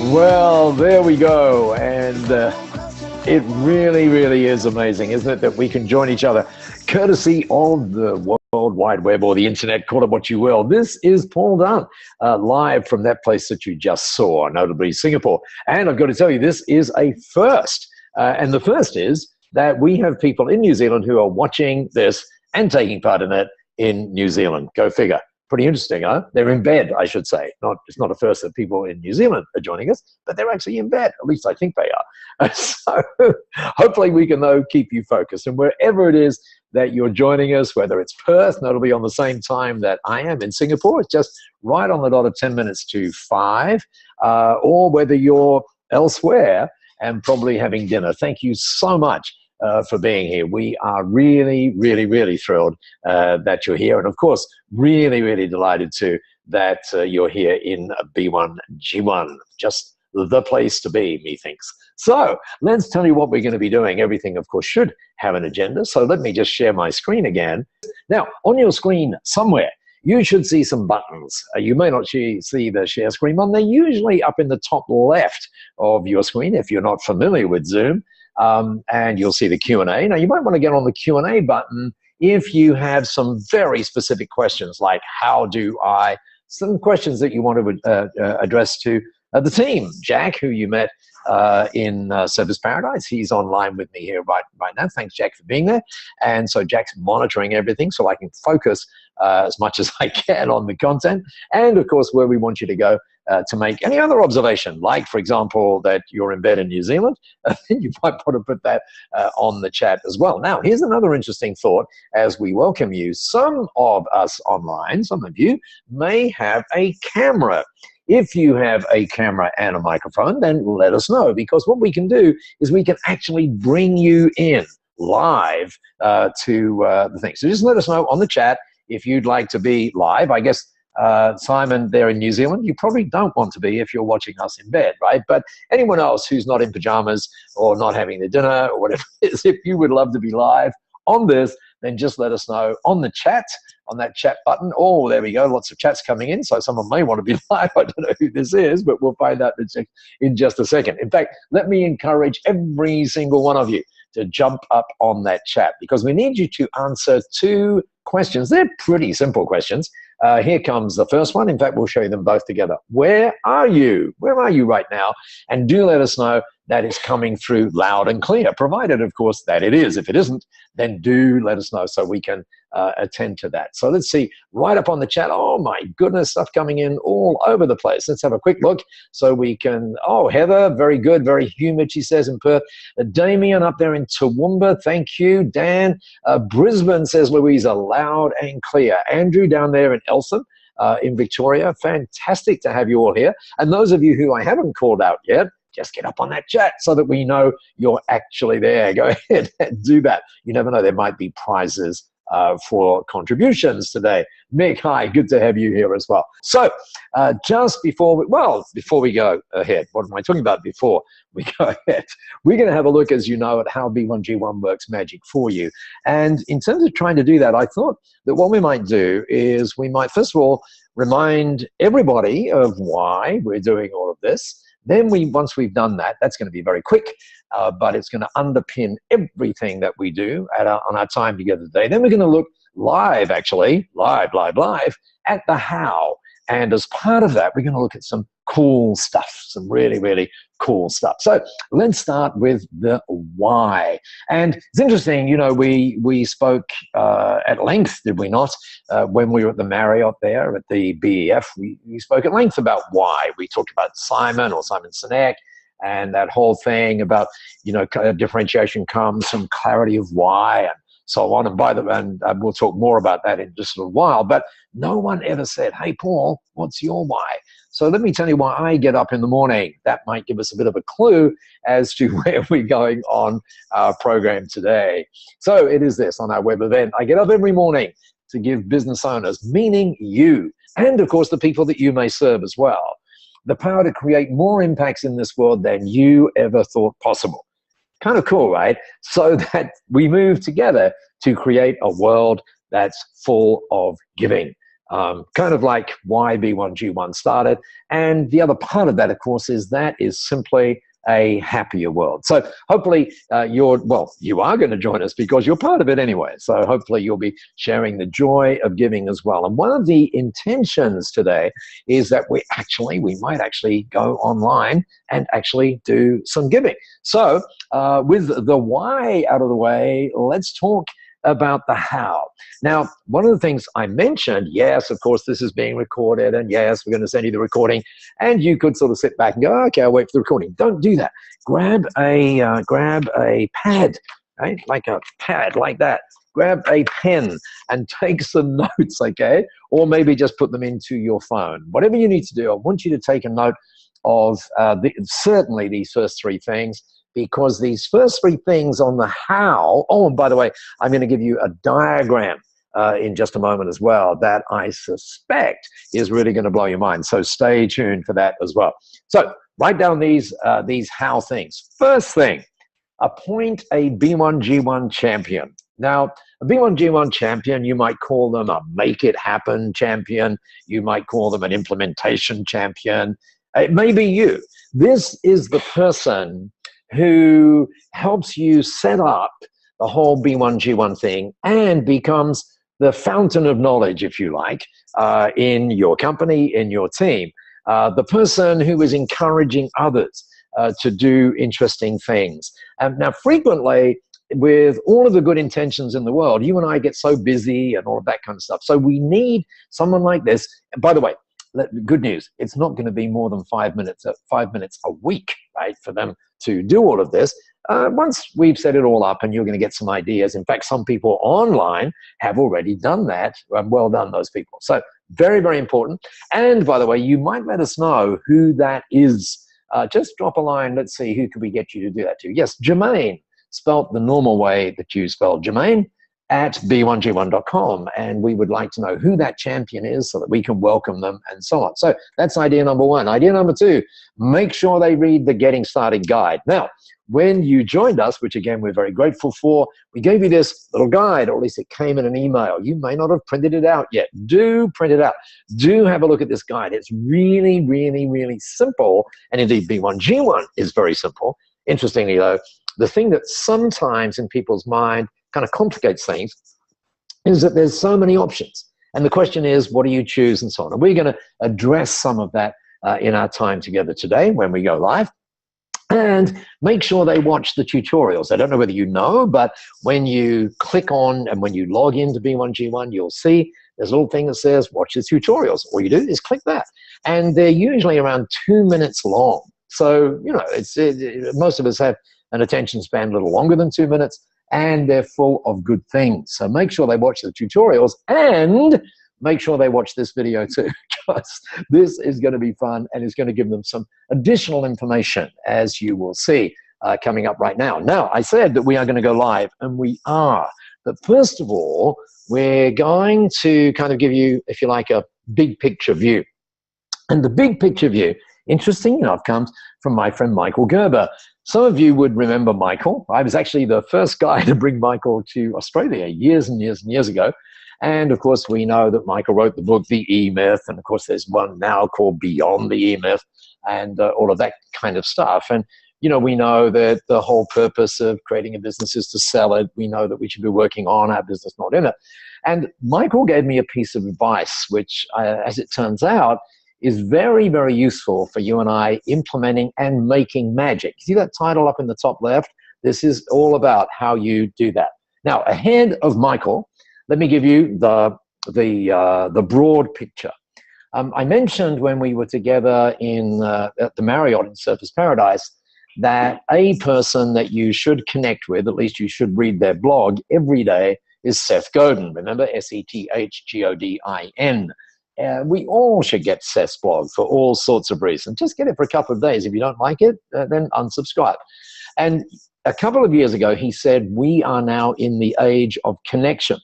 Well, there we go. And it really, really is amazing, isn't it, that we can join each other courtesy of the World Wide Web or the internet, call it what you will. This is Paul Dunn, live from that place that you just saw, notably Singapore. And I've got to tell you, this is a first. And the first is that we have people in New Zealand who are watching this and taking part in it in New Zealand. Go figure. Pretty interesting, huh? They're in bed, I should say. It's not a first that people in New Zealand are joining us, but they're actually in bed. At least I think they are. So hopefully we can, though, keep you focused. And wherever it is that you're joining us, whether it's Perth, notably on the same time that I am in Singapore, it's just right on the dot of 10 minutes to 5, or whether you're elsewhere and probably having dinner. Thank you so much for being here. We are really, really, really thrilled that you're here. And of course, really, really delighted too that you're here in B1G1. Just the place to be, methinks. So let's tell you what we're going to be doing. Everything, of course, should have an agenda. So let me just share my screen again. Now, on your screen somewhere, you should see some buttons. You may not see the share screen button. They're usually up in the top left of your screen if you're not familiar with Zoom. And you'll see the Q&A. Now, you might want to get on the Q&A button if you have some very specific questions, like some questions that you want to address to the team. Jack, who you met in Service Paradise, he's online with me here right now. Thanks, Jack, for being there. And so Jack's monitoring everything so I can focus as much as I can on the content. And, of course, where we want you to go to make any other observation, like, for example, that you're in bed in New Zealand, you might want to put that on the chat as well. Now, here's another interesting thought as we welcome you. Some of us online, some of you, may have a camera. If you have a camera and a microphone, then let us know, because what we can do is we can actually bring you in live to the thing. So just let us know on the chat if you'd like to be live. I guess Simon there in New Zealand, you probably don't want to be if you're watching us in bed, right? But anyone else who's not in pajamas or not having their dinner or whatever it is, if you would love to be live on this, then just let us know on the chat, on that chat button. Oh, there we go. Lots of chats coming in. So someone may want to be live. I don't know who this is, but we'll find out in just a second. In fact, let me encourage every single one of you to jump up on that chat, because we need you to answer 2 questions. They're pretty simple questions. Here comes the first one. In fact, we'll show you them both together. Where are you? Where are you right now? And do let us know that it's coming through loud and clear, provided, of course, that it is. If it isn't, then do let us know so we can attend to that. So let's see, right up on the chat. Oh, my goodness, stuff coming in all over the place. Let's have a quick look so we can. Oh, Heather, very good, very humid, she says, in Perth. Damien up there in Toowoomba, thank you. Dan, Brisbane, says Louisa, loud and clear. Andrew down there in Elson, in Victoria, fantastic to have you all here. And those of you who I haven't called out yet, just get up on that chat so that we know you're actually there. Go ahead and do that. You never know, there might be prizes for contributions today. Mick, hi, good to have you here as well. So just before we go ahead, what am I talking about before we go ahead? We're going to have a look, as you know, at how B1G1 works magic for you. And in terms of trying to do that, I thought that what we might do is we might, first of all, remind everybody of why we're doing all of this. Then once we've done that, that's going to be very quick, but it's going to underpin everything that we do on our time together today. Then we're going to look live, actually, live at the how. And as part of that, we're going to look at some cool stuff, some really, really cool stuff. So let's start with the why. And it's interesting, you know, we spoke at length, did we not, when we were at the Marriott there at the BEF, we spoke at length about why. We talked about Simon Sinek, and that whole thing about, you know, differentiation comes from clarity of why and so on. And we'll talk more about that in just a little while. But no one ever said, hey, Paul, what's your why? So let me tell you why I get up in the morning. That might give us a bit of a clue as to where we're going on our program today. So it is this, on our web event, I get up every morning to give business owners, meaning you, and of course the people that you may serve as well, the power to create more impacts in this world than you ever thought possible. Kind of cool, right? So that we move together to create a world that's full of giving. kind of like why B1G1 started. And the other part of that, of course, is that is simply a happier world. So hopefully you are going to join us because you're part of it anyway. So hopefully you'll be sharing the joy of giving as well. And one of the intentions today is that we might actually go online and actually do some giving. So with the why out of the way, let's talk about the how. Now, one of the things I mentioned, yes, of course, this is being recorded, and yes, we're going to send you the recording, and you could sort of sit back and go, okay, I'll wait for the recording. Don't do that. Grab a pad, right? Like a pad like that. Grab a pen and take some notes, okay? Or maybe just put them into your phone. Whatever you need to do, I want you to take a note of certainly these first three things, because these first three things on the how, oh, and by the way, I'm going to give you a diagram in just a moment as well that I suspect is really going to blow your mind. So stay tuned for that as well. So write down these how things. First thing, appoint a B1G1 champion. Now, a B1G1 champion, you might call them a make it happen champion. You might call them an implementation champion. It may be you. This is the person who helps you set up the whole B1G1 thing and becomes the fountain of knowledge, if you like, in your company, in your team. The person who is encouraging others to do interesting things. Now, frequently, with all of the good intentions in the world, you and I get so busy and all of that kind of stuff. So we need someone like this. And by the way, good news, it's not going to be more than 5 minutes a week, right, for them to do all of this. Once we've set it all up and you're going to get some ideas. In fact, some people online have already done that. Well done, those people. So very, very important. And by the way, you might let us know who that is. Just drop a line. Let's see, who could we get you to do that to? Yes, Jermaine, spelt the normal way that you spelled Jermaine, at b1g1.com, and we would like to know who that champion is so that we can welcome them and so on. So that's idea number one. Idea number two, make sure they read the Getting Started guide. Now, when you joined us, which again we're very grateful for, we gave you this little guide, or at least it came in an email. You may not have printed it out yet. Do print it out. Do have a look at this guide. It's really, really, really simple, and indeed B1G1 is very simple. Interestingly though, the thing that sometimes in people's mind kind of complicates things is that there's so many options. And the question is, what do you choose and so on? And we're going to address some of that in our time together today when we go live. And make sure they watch the tutorials. I don't know whether you know, but when you click on and when you log into B1G1, you'll see there's a little thing that says watch the tutorials. All you do is click that. And they're usually around 2 minutes long. So, you know, most of us have an attention span a little longer than 2 minutes, and they're full of good things. So make sure they watch the tutorials and make sure they watch this video too, because this is going to be fun and it's going to give them some additional information, as you will see coming up right now. Now, I said that we are going to go live, and we are. But first of all, we're going to kind of give you, if you like, a big picture view. And the big picture view, interesting enough, comes from my friend Michael Gerber. Some of you would remember Michael. I was actually the first guy to bring Michael to Australia years and years and years ago. And of course, we know that Michael wrote the book, The E-Myth. And of course, there's one now called Beyond the E-Myth and all of that kind of stuff. And, you know, we know that the whole purpose of creating a business is to sell it. We know that we should be working on our business, not in it. And Michael gave me a piece of advice, which, as it turns out, is very, very useful for you and I implementing and making magic. See that title up in the top left? This is all about how you do that. Now, ahead of Michael, let me give you the broad picture. I mentioned when we were together at the Marriott in Surfers Paradise that a person that you should connect with, at least you should read their blog every day, is Seth Godin. Remember, S-E-T-H-G-O-D-I-N. We all should get Seth's blog for all sorts of reasons. Just get it for a couple of days. If you don't like it, then unsubscribe. And a couple of years ago, he said, we are now in the age of connection.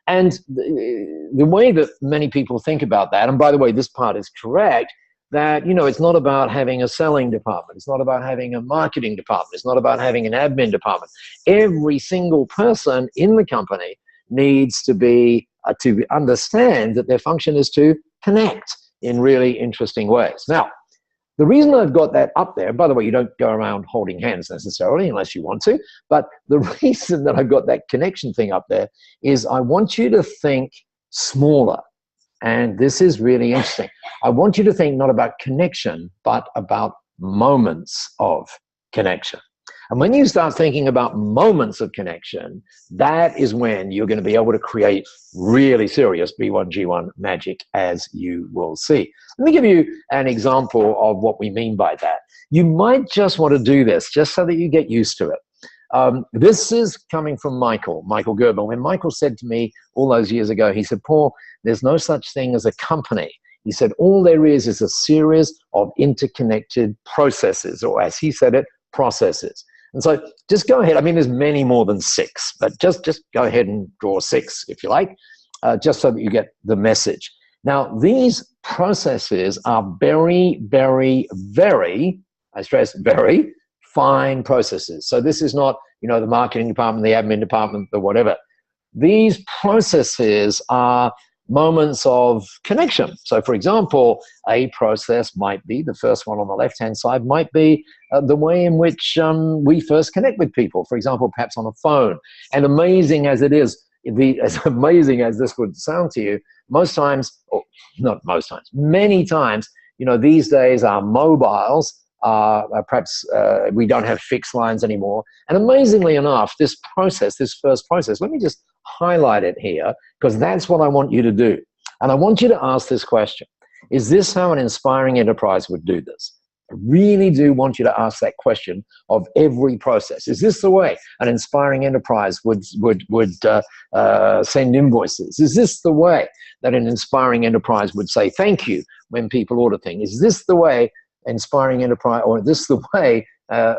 And the way that many people think about that, and by the way, this part is correct, that, you know, it's not about having a selling department. It's not about having a marketing department. It's not about having an admin department. Every single person in the company needs to be to understand that their function is to connect in really interesting ways. Now, the reason I've got that up there, by the way, you don't go around holding hands necessarily unless you want to, but the reason that I've got that connection thing up there is I want you to think smaller. And this is really interesting. I want you to think not about connection, but about moments of connection. And when you start thinking about moments of connection, that is when you're going to be able to create really serious B1G1 magic, as you will see. Let me give you an example of what we mean by that. You might just want to do this just so that you get used to it. This is coming from Michael Gerber. When Michael said to me all those years ago, he said, Paul, there's no such thing as a company. He said, all there is a series of interconnected processes, or as he said it, processes. And so just go ahead. I mean, there's many more than 6, but just go ahead and draw 6 if you like, just so that you get the message. Now, these processes are very, very, very, I stress very, fine processes. So this is not, the marketing department, the admin department, the whatever. These processes are moments of connection. So for example, a process might be, the first one on the left-hand side might be the way in which we first connect with people, for example, perhaps on a phone. And amazing as it is, as amazing as this would sound to you, most times, or not most times, many times, these days our mobiles perhaps we don't have fixed lines anymore. And amazingly enough, this process, this first process, let me just highlight it here, because that's what I want you to do. And I want you to ask this question. Is this how an inspiring enterprise would do this? I really do want you to ask that question of every process. Is this the way an inspiring enterprise would send invoices? Is this the way that an inspiring enterprise would say thank you when people order things? Is this the way inspiring enterprise, or this the way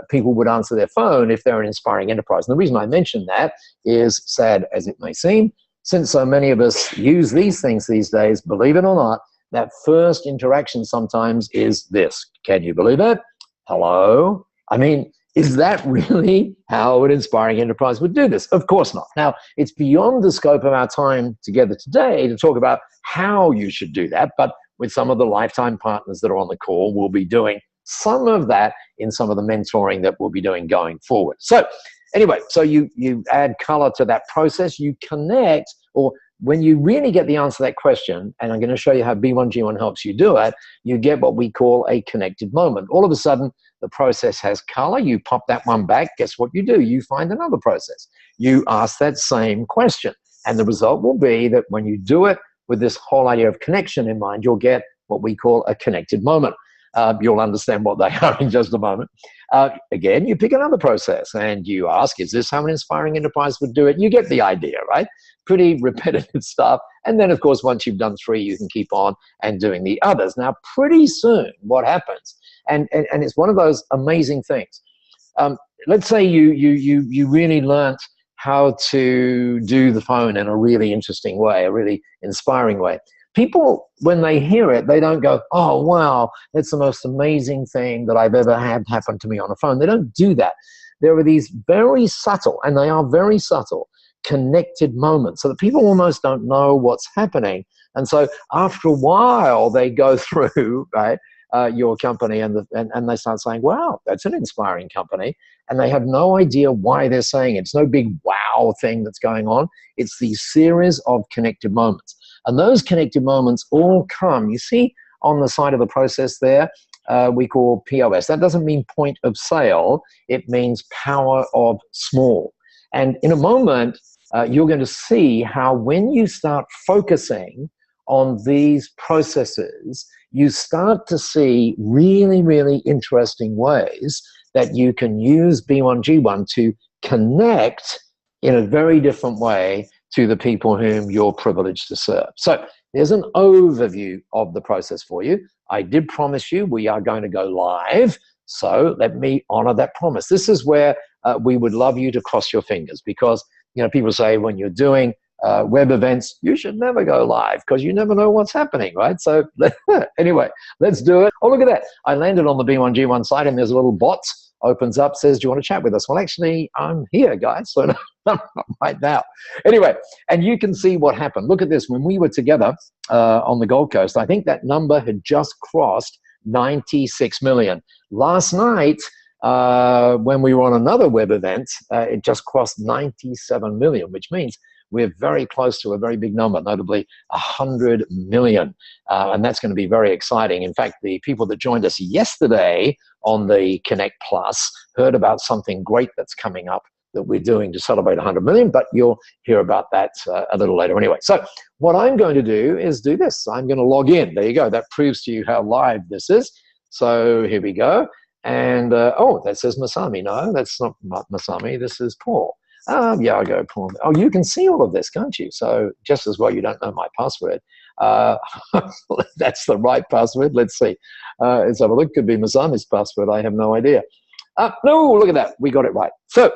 people would answer their phone if they're an inspiring enterprise? And the reason I mention that is, sad as it may seem, since so many of us use these things these days, believe it or not, that first interaction sometimes is this. Can you believe it? Hello? I mean, is that really how an inspiring enterprise would do this? Of course not. Now, it's beyond the scope of our time together today to talk about how you should do that, but with some of the lifetime partners that are on the call, we'll be doing some of that in some of the mentoring that we'll be doing going forward. So anyway, so you add color to that process, you connect, or when you really get the answer to that question, and I'm going to show you how B1G1 helps you do it, you get what we call a connected moment. All of a sudden, the process has color. You pop that one back. Guess what you do? You find another process. You ask that same question. And the result will be that when you do it with this whole idea of connection in mind, you'll get what we call a connected moment. You'll understand what they are in just a moment. Again, you pick another process and you ask, is this how an inspiring enterprise would do it? You get the idea, right? Pretty repetitive stuff. And then, of course, once you've done 3, you can keep on and doing the others. Now, pretty soon, what happens, and it's one of those amazing things. Let's say you really learnt how to do the phone in a really interesting way, a really inspiring way. People, when they hear it, they don't go, oh, wow, that's the most amazing thing that I've ever had happen to me on a phone. They don't do that. There are these very subtle, and they are very subtle, connected moments so that people almost don't know what's happening. And so after a while, they go through, right, your company and they start saying, wow, that's an inspiring company. And they have no idea why they're saying it. It's no big wow thing that's going on. It's these series of connected moments. And those connected moments all come, you see on the side of the process there, we call POS. That doesn't mean point of sale. It means power of small. And in a moment, you're going to see how when you start focusing on these processes, you start to see really, really interesting ways that you can use B1G1 to connect in a very different way to the people whom you're privileged to serve. So there's an overview of the process for you. I did promise you we are going to go live, so let me honor that promise. This is where we would love you to cross your fingers, because people say when you're doing web events, you should never go live because you never know what's happening, right? So anyway, let's do it. Oh, look at that. I landed on the B1G1 site and there's a little bot opens up, says, do you want to chat with us? Well, actually, I'm here, guys, so not right now. Anyway, and you can see what happened. Look at this. When we were together on the Gold Coast, I think that number had just crossed 96 million. Last night, when we were on another web event, it just crossed 97 million, which means we're very close to a very big number, notably 100 million. And that's going to be very exciting. In fact, the people that joined us yesterday on the Connect Plus heard about something great that's coming up that we're doing to celebrate 100 million, but you'll hear about that a little later anyway. So what I'm going to do is do this. I'm going to log in. There you go. That proves to you how live this is. So here we go. And, oh, that says Masami. No, that's not Masami. This is Paul. Yeah, I'll go Paul. Oh, you can see all of this, can't you? So just as well you don't know my password. That's the right password. Let's see. Let's have a look. Could be Masami's password. I have no idea. No, look at that. We got it right. So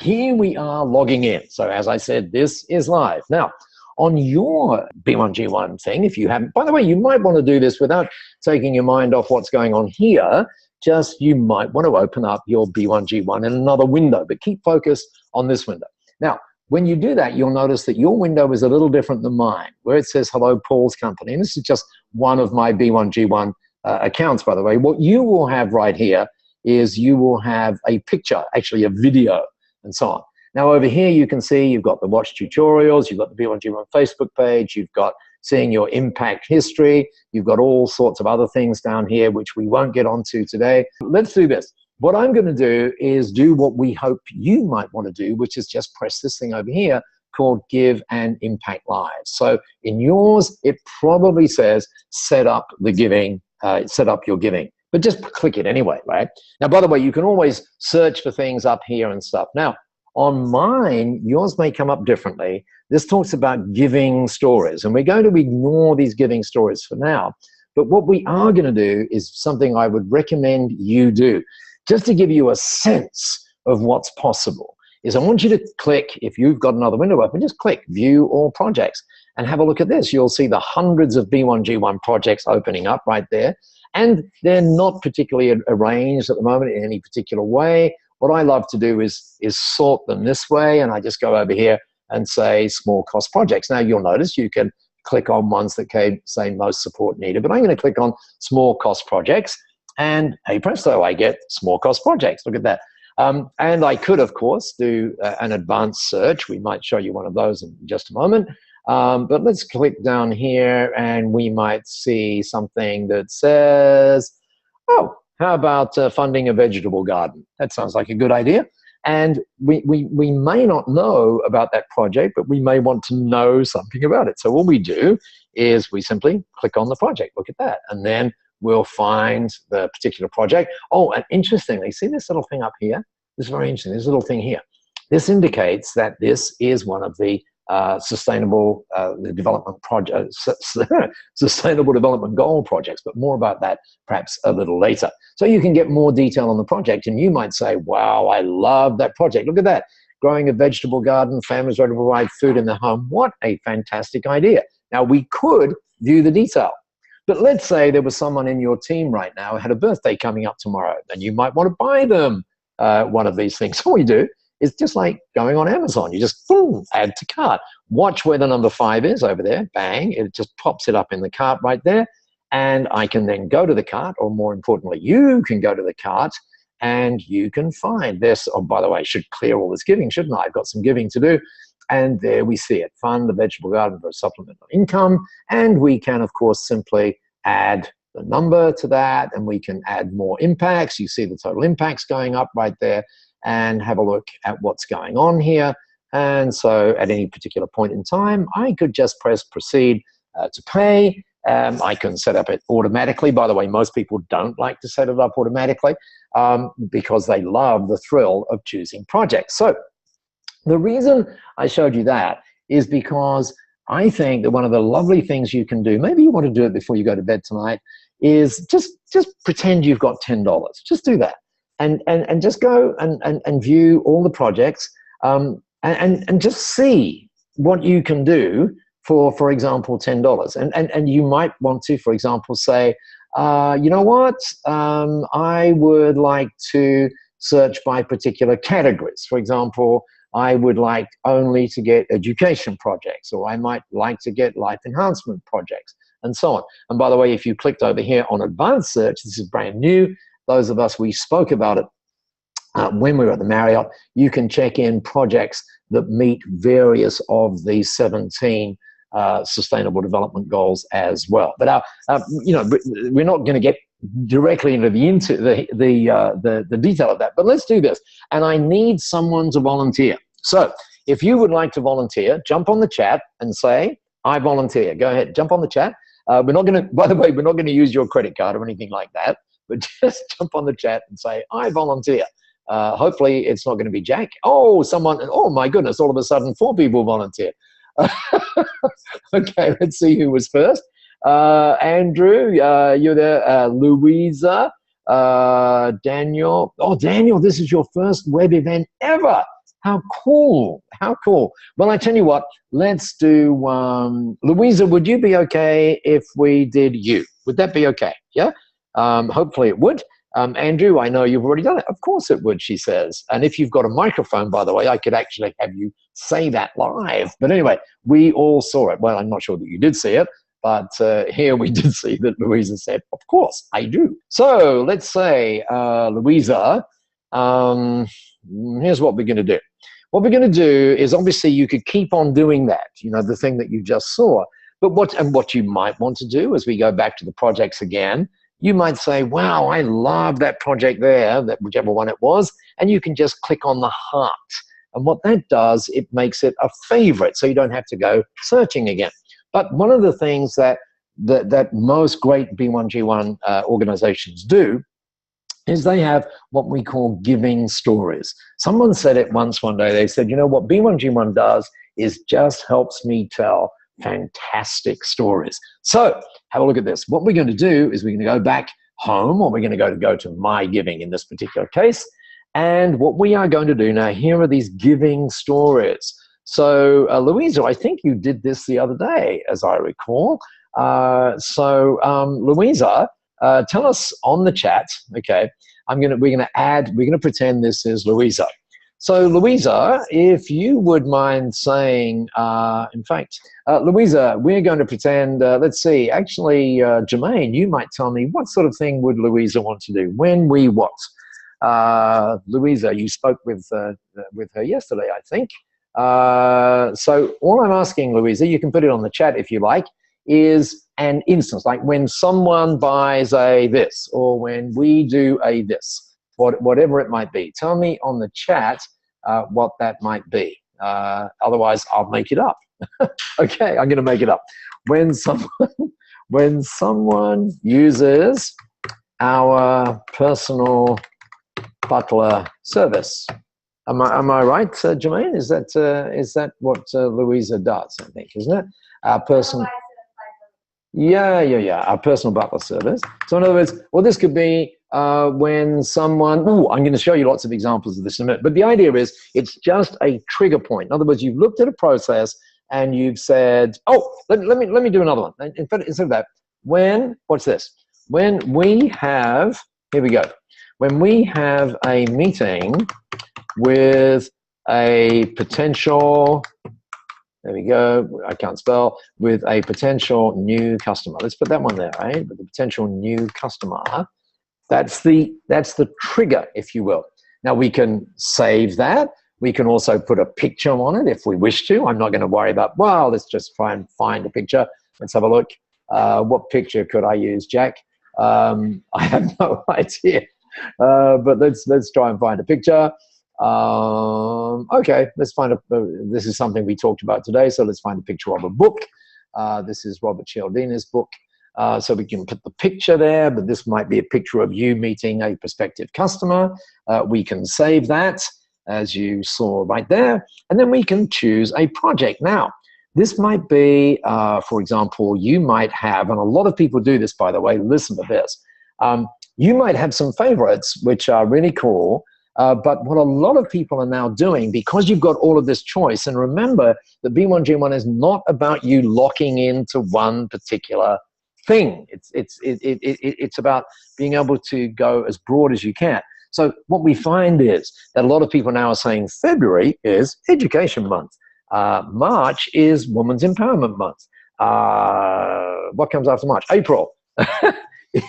here we are logging in. So as I said, this is live. Now, on your B1G1 thing, if you haven't, by the way, you might want to do this without taking your mind off what's going on here. Just you might want to open up your B1G1 in another window, but keep focused on this window. Now, when you do that, you'll notice that your window is a little different than mine, where it says, hello, Paul's company. And this is just one of my B1G1 accounts, by the way. What you will have right here is you will have a picture, actually a video, and so on. Now, over here, you can see you've got the watch tutorials, you've got the B1G1 Facebook page, you've got seeing your impact history, you've got all sorts of other things down here, which we won't get onto today. Let's do this. What I'm going to do is do what we hope you might want to do, which is just press this thing over here called Give and Impact Live. So in yours, it probably says set up the giving, set up your giving. But just click it anyway, right? Now, by the way, you can always search for things up here and stuff. Now, on mine, yours may come up differently. This talks about giving stories, and we're going to ignore these giving stories for now. But what we are going to do is something I would recommend you do, just to give you a sense of what's possible, is I want you to click, if you've got another window open, just click View All Projects and have a look at this. You'll see the hundreds of B1G1 projects opening up right there. And they're not particularly arranged at the moment in any particular way. What I love to do is sort them this way, and I just go over here and say small cost projects. Now you'll notice you can click on ones that say most support needed, but I'm going to click on small cost projects, and hey presto, I get small cost projects. Look at that. And I could, of course, do an advanced search. We might show you one of those in just a moment. But let's click down here and we might see something that says, oh, how about funding a vegetable garden? That sounds like a good idea. And we may not know about that project, but we may want to know something about it. So what we do is we simply click on the project. Look at that. And then we'll find the particular project. Oh, and interestingly, see this little thing up here? This is very interesting, this little thing here. This indicates that this is one of the sustainable development project, sustainable development goal projects, but more about that perhaps a little later. So you can get more detail on the project, and you might say, wow, I love that project. Look at that. Growing a vegetable garden, families ready to provide food in their home. What a fantastic idea. Now, we could view the detail, but let's say there was someone in your team right now who had a birthday coming up tomorrow, and you might want to buy them one of these things. So what we do is just like going on Amazon. You just, boom, add to cart. Watch where the number 5 is over there. Bang, it just pops it up in the cart right there. And I can then go to the cart, or more importantly, you can go to the cart and you can find this. Oh, by the way, I should clear all this giving, shouldn't I? I've got some giving to do. And there we see it. Fund the vegetable garden for a supplemental income. And we can, of course, simply add the number to that, and we can add more impacts. You see the total impacts going up right there, and have a look at what's going on here. And so at any particular point in time, I could just press proceed to pay. I can set up it automatically. By the way, most people don't like to set it up automatically because they love the thrill of choosing projects. So the reason I showed you that is because I think that one of the lovely things you can do, maybe you want to do it before you go to bed tonight, is just pretend you've got $10. Just do that. And just go and view all the projects and just see what you can do for example, $10. And you might want to, for example, say, you know what, I would like to search by particular categories. For example, I would like only to get education projects, or I might like to get life enhancement projects, and so on. And by the way, if you clicked over here on advanced search, this is brand new. Those of us, we spoke about it when we were at the Marriott. You can check in projects that meet various of these 17 sustainable development goals as well. But you know, we're not going to get directly into the detail of that. But let's do this. And I need someone to volunteer. So if you would like to volunteer, jump on the chat and say, I volunteer. Go ahead, jump on the chat. We're not going to, by the way, we're not going to use your credit card or anything like that, but just jump on the chat and say, I volunteer. Hopefully it's not going to be Jack. Oh, someone, oh my goodness, all of a sudden 4 people volunteer. Okay, let's see who was first. Andrew, you're there. Louisa, Daniel. Oh, Daniel, this is your first web event ever. How cool. How cool. Well, I tell you what, let's do, Louisa, would you be okay if we did you? Would that be okay? Yeah? Hopefully it would. Andrew, I know you've already done it. Of course it would, she says. And if you've got a microphone, by the way, I could actually have you say that live. But anyway, we all saw it. Well, I'm not sure that you did see it, but here we did see that Louisa said, of course, I do. So let's say, Louisa, here's what we're going to do. What we're going to do is, obviously you could keep on doing that, you know, the thing that you just saw. But what you might want to do as we go back to the projects again, you might say, wow, I love that project there, that whichever one it was, and you can just click on the heart. And what that does, it makes it a favorite, so you don't have to go searching again. But one of the things that most great B1G1 organizations do is they have what we call giving stories. Someone said it once one day. They said, you know, what B1G1 does is just helps me tell fantastic stories. So have a look at this. What we're going to do is we're going to go back home, or we're going to go to My Giving in this particular case. And what we are going to do now, here are these giving stories. So Louisa, I think you did this the other day, as I recall. Louisa, tell us on the chat. Okay, we're going to pretend this is Louisa. So Louisa, if you would mind saying, in fact, Louisa, we're going to pretend, let's see, actually, Jermaine, you might tell me what sort of thing would Louisa want to do? When we what? Louisa, you spoke with her yesterday, I think. So all I'm asking, Louisa, you can put it on the chat if you like, is an instance, like when someone buys a this, or when we do a this. Whatever it might be. Tell me on the chat what that might be. Otherwise, I'll make it up. Okay, I'm going to make it up. When someone uses our personal butler service. Am I right, Jermaine? Is that what Louisa does? I think, isn't it? Our person. Yeah. Our personal butler service. So in other words, well, this could be when someone, I'm going to show you lots of examples of this in a minute, but the idea is it's just a trigger point. In other words, you've looked at a process and you've said, oh, let me do another one. In fact, instead of that, what's this? When we have, here we go. When we have a meeting with a potential, there we go, I can't spell, with a potential new customer. Let's put that one there, right? With a potential new customer. That's the trigger, if you will. Now we can save that. We can also put a picture on it if we wish to. I'm not going to worry about, well, let's just try and find a picture. Let's have a look. What picture could I use, Jack? I have no idea. But let's try and find a picture. Okay, let's find this is something we talked about today, so let's find a picture of a book. This is Robert Cialdini's book. So we can put the picture there, but this might be a picture of you meeting a prospective customer. We can save that, as you saw right there, and then we can choose a project. Now, this might be, for example, you might have, and a lot of people do this, by the way, listen to this. You might have some favorites, which are really cool, but what a lot of people are now doing, because you've got all of this choice, and remember that B1G1 is not about you locking into one particular thing. It's about being able to go as broad as you can. So what we find is that a lot of people now are saying February is Education Month. March is Women's Empowerment Month. What comes after March? April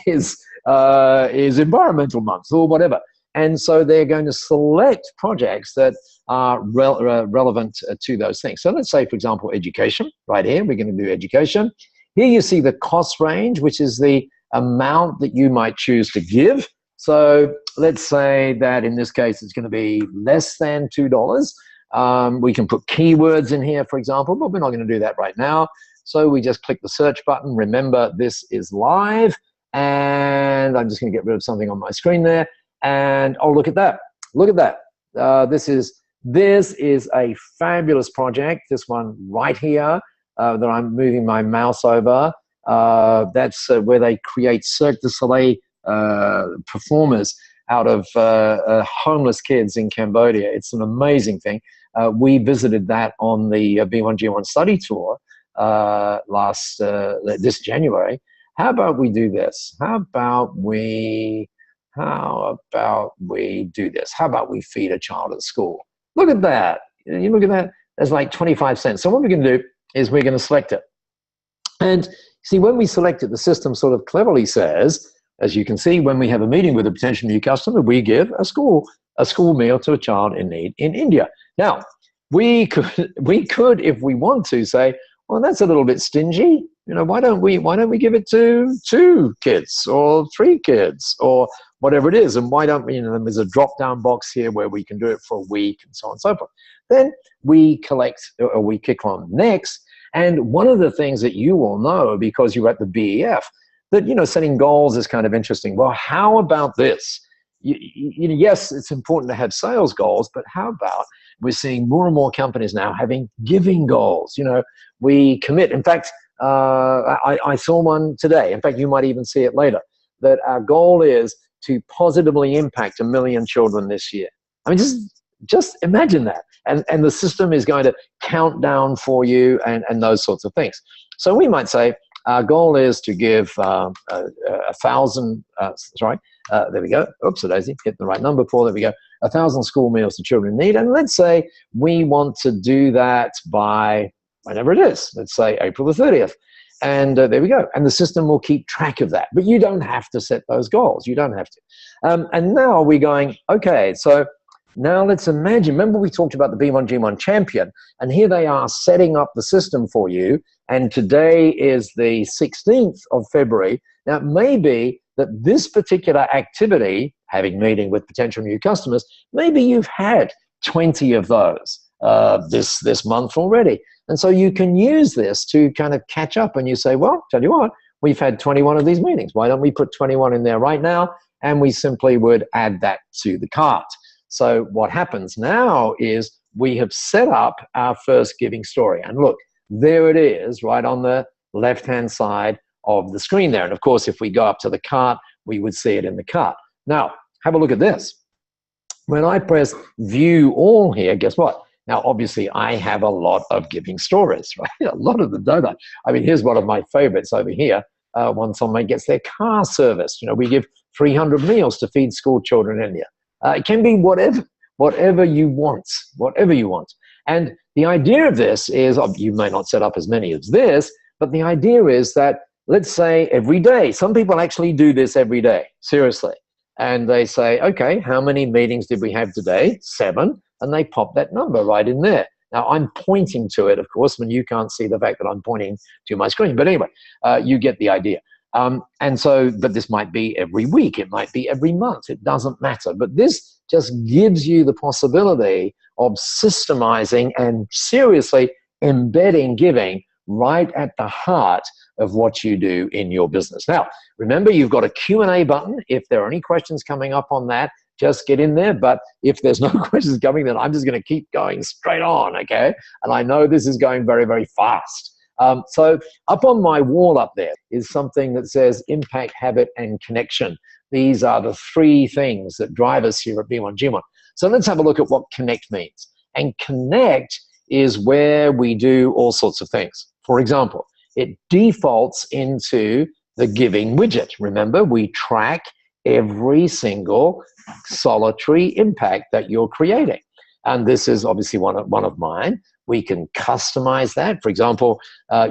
is Environmental Month or whatever. And so they're going to select projects that are relevant to those things. So let's say, for example, education. Right here, we're going to do education. Here you see the cost range, which is the amount that you might choose to give. So let's say that in this case, it's going to be less than $2. We can put keywords in here, for example, but we're not going to do that right now. So we just click the search button. Remember, this is live. And I'm just going to get rid of something on my screen there. And oh, look at that. Look at that. This is a fabulous project. This one right here that I'm moving my mouse over. That's where they create Cirque du Soleil performers out of homeless kids in Cambodia. It's an amazing thing. We visited that on the B1G1 study tour this January. How about we do this? How about we do this? How about we feed a child at school? Look at that. You look at that. There's like 25 cents. So what we're going to do is we're going to select it. And see, when we select it, the system sort of cleverly says, as you can see, when we have a meeting with a potential new customer, we give a school meal to a child in need in India. Now, we could, if we want to, say, well, that's a little bit stingy. You know, why don't we give it to 2 kids or 3 kids or whatever it is? And why don't we, there's a drop-down box here where we can do it for a week and so on and so forth. Then we kick on next. And one of the things that you will know, because you're at the BEF, that, setting goals is kind of interesting. Well, how about this? Yes, it's important to have sales goals, but how about we're seeing more and more companies now having giving goals? We commit. In fact, I saw one today. In fact, you might even see it later, that our goal is to positively impact 1 million children this year. I mean, just imagine that. And the system is going to count down for you and those sorts of things. So we might say our goal is to give 1,000, there we go. Oops, daisy, hit the right number, Paul. There we go. 1,000 school meals to children in need. And let's say we want to do that by whenever it is. Let's say April the 30th. And there we go. And the system will keep track of that. But you don't have to set those goals. You don't have to. And now we're going, okay, so now let's imagine, remember we talked about the B1G1 champion, and here they are setting up the system for you. And today is the 16th of February. Now, it may be that this particular activity, having meeting with potential new customers, maybe you've had 20 of those this month already. And so you can use this to kind of catch up, and you say, well, tell you what, we've had 21 of these meetings. Why don't we put 21 in there right now? And we simply would add that to the cart. So what happens now is we have set up our first giving story. And look, there it is right on the left-hand side of the screen there. And of course, if we go up to the cart, we would see it in the cart. Now, have a look at this. When I press view all here, guess what? Now, obviously, I have a lot of giving stories, right? A lot of them, don't I? I mean, here's one of my favorites over here. When someone gets their car serviced, we give 300 meals to feed school children in India. It can be whatever you want, whatever you want. And the idea of this is, you may not set up as many as this, but the idea is that, let's say every day, some people actually do this every day, seriously. And they say, okay, how many meetings did we have today? 7. And they pop that number right in there. Now, I'm pointing to it, of course, when you can't see the fact that I'm pointing to my screen. But anyway, you get the idea. And so, but this might be every week. It might be every month. It doesn't matter. But this just gives you the possibility of systemizing and seriously embedding giving right at the heart of what you do in your business. Now, remember, you've got a Q&A button. If there are any questions coming up on that, just get in there. But if there's no questions coming, then I'm just going to keep going straight on, okay? And I know this is going very, very fast. So up on my wall up there is something that says impact, habit, and connection. These are the 3 things that drive us here at B1G1. So let's have a look at what connect means. And connect is where we do all sorts of things. For example, it defaults into the giving widget. Remember, we track every single solitary impact that you're creating. And this is obviously one of mine. We can customize that. For example,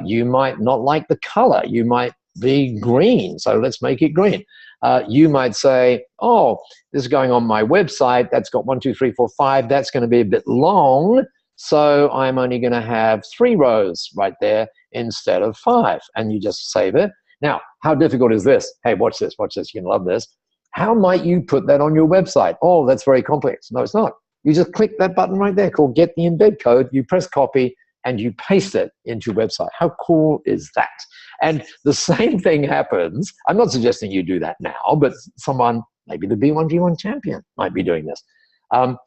you might not like the color. You might be green, so let's make it green. You might say, oh, this is going on my website. That's got 1, 2, 3, 4, 5. That's going to be a bit long, so I'm only going to have 3 rows right there instead of 5. And you just save it. Now, how difficult is this? Hey, watch this, watch this. You're going to love this. How might you put that on your website? Oh, that's very complex. No, it's not. You just click that button right there called Get the Embed Code. You press copy and you paste it into your website. How cool is that? And the same thing happens. I'm not suggesting you do that now, but someone, maybe the B1G1 champion, might be doing this.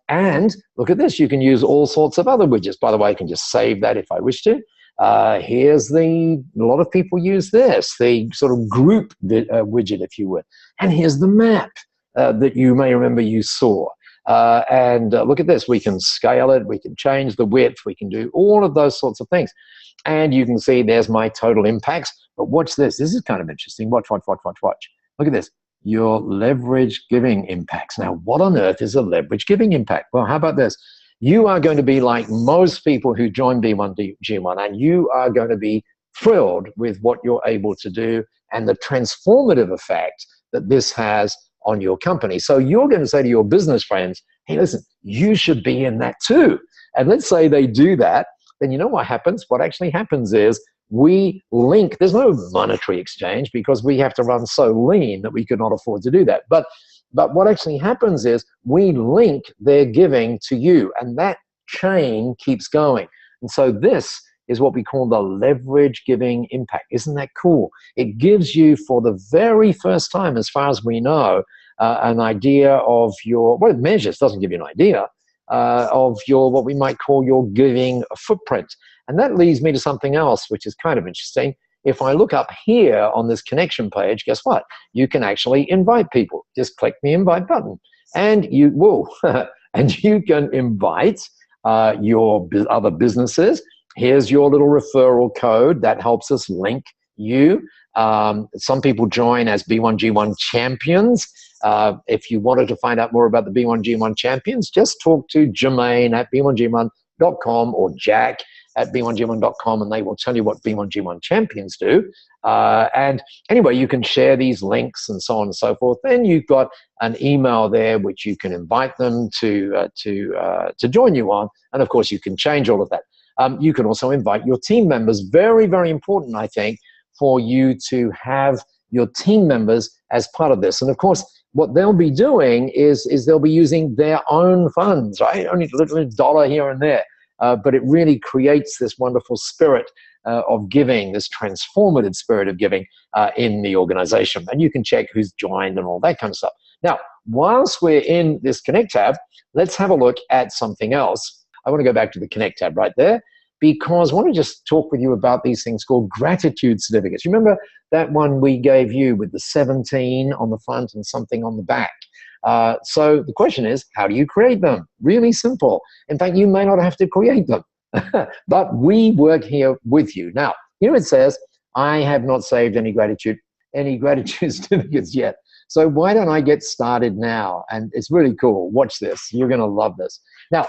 And look at this. You can use all sorts of other widgets. By the way, I can just save that if I wish to. Here's a lot of people use this, the sort of group widget, if you would. And here's the map that you may remember you saw. And look at this. We can scale it. We can change the width. We can do all of those sorts of things. And you can see there's my total impacts. But watch this. This is kind of interesting. Watch, watch, watch, watch, watch. Look at this. Your leverage giving impacts. Now, what on earth is a leverage giving impact? Well, how about this? You are going to be like most people who join B1G1, and you are going to be thrilled with what you're able to do and the transformative effect that this has on your company. So you're going to say to your business friends, hey, listen, you should be in that too. And let's say they do that, then you know what happens? What actually happens is we link. There's no monetary exchange because we have to run so lean that we could not afford to do that. But what actually happens is we link their giving to you, and that chain keeps going. And so this is what we call the leverage giving impact. Isn't that cool? It gives you, for the very first time, as far as we know, an idea of your, well, it measures, doesn't give you an idea, of your, what we might call your giving footprint. And that leads me to something else, which is kind of interesting. If I look up here on this connection page, guess what? You can actually invite people. Just click the invite button, and you will, and you can invite your other businesses. Here's your little referral code that helps us link you. Some people join as B1G1 champions. If you wanted to find out more about the B1G1 champions, just talk to Jermaine at b1g1.com or Jack at b1g1.com, and they will tell you what B1G1 champions do. And anyway, you can share these links and so on and so forth. Then you've got an email there which you can invite them to join you on. And of course, you can change all of that. You can also invite your team members. Very, very important, I think, for you to have your team members as part of this. And of course, what they'll be doing is they'll be using their own funds, right? Only a little dollar here and there. But it really creates this wonderful spirit of giving, this transformative spirit of giving in the organization. And you can check who's joined and all that kind of stuff. Now, whilst we're in this Connect tab, let's have a look at something else. I want to go back to the Connect tab right there, because I want to just talk with you about these things called gratitude certificates. You remember that one we gave you with the 17 on the front and something on the back? So the question is, how do you create them? Really simple. In fact, you may not have to create them, but we work here with you. Now, here it says, I have not saved any gratitude certificates yet. So why don't I get started now? And it's really cool. Watch this. You're going to love this. Now,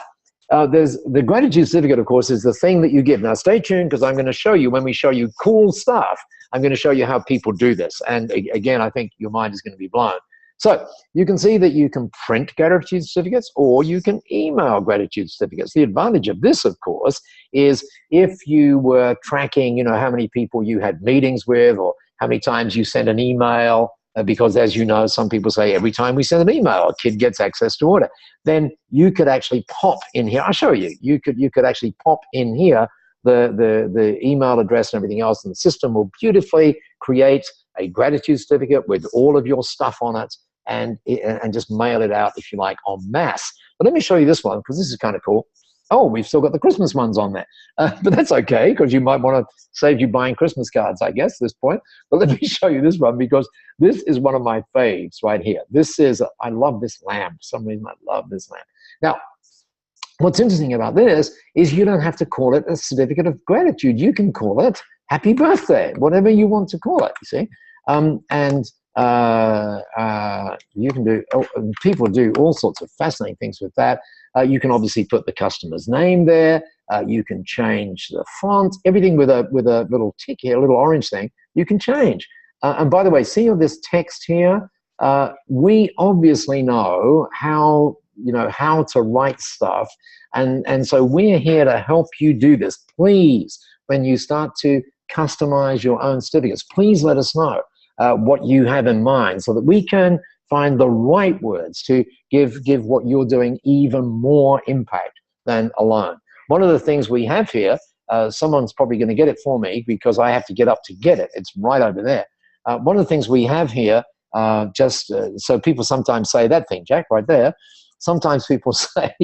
there's the gratitude certificate, of course, is the thing that you give. Now, stay tuned, because I'm going to show you, when we show you cool stuff, I'm going to show you how people do this. And again, I think your mind is going to be blown. So you can see that you can print gratitude certificates, or you can email gratitude certificates. The advantage of this, of course, is if you were tracking, you know, how many people you had meetings with, or how many times you sent an email, because as you know, some people say every time we send an email, a kid gets access to order. Then you could actually pop in here. I'll show you. You could actually pop in here the email address and everything else, and the system will beautifully create a gratitude certificate with all of your stuff on it, and just mail it out, if you like, en masse. But let me show you this one, because this is kind of cool. Oh, we've still got the Christmas ones on there. But that's okay, because you might want to save you buying Christmas cards, I guess, at this point. But let me show you this one, because this is one of my faves right here. This is, I love this lamp. For some reason, I love this lamp. Now, what's interesting about this is you don't have to call it a certificate of gratitude. You can call it happy birthday, whatever you want to call it, you see. And you can do, people do all sorts of fascinating things with that. You can obviously put the customer's name there. You can change the font, everything with a little tick here, a little orange thing, you can change. And by the way, see all this text here? We obviously know how, how to write stuff. And so we're here to help you do this. Please, when you start to customize your own certificates, please let us know what you have in mind so that we can find the right words to give what you're doing even more impact than alone. One of the things we have here, someone's probably going to get it for me because I have to get up to get it. It's right over there. One of the things we have here, so people sometimes say that thing, Jack, right there. Sometimes people say,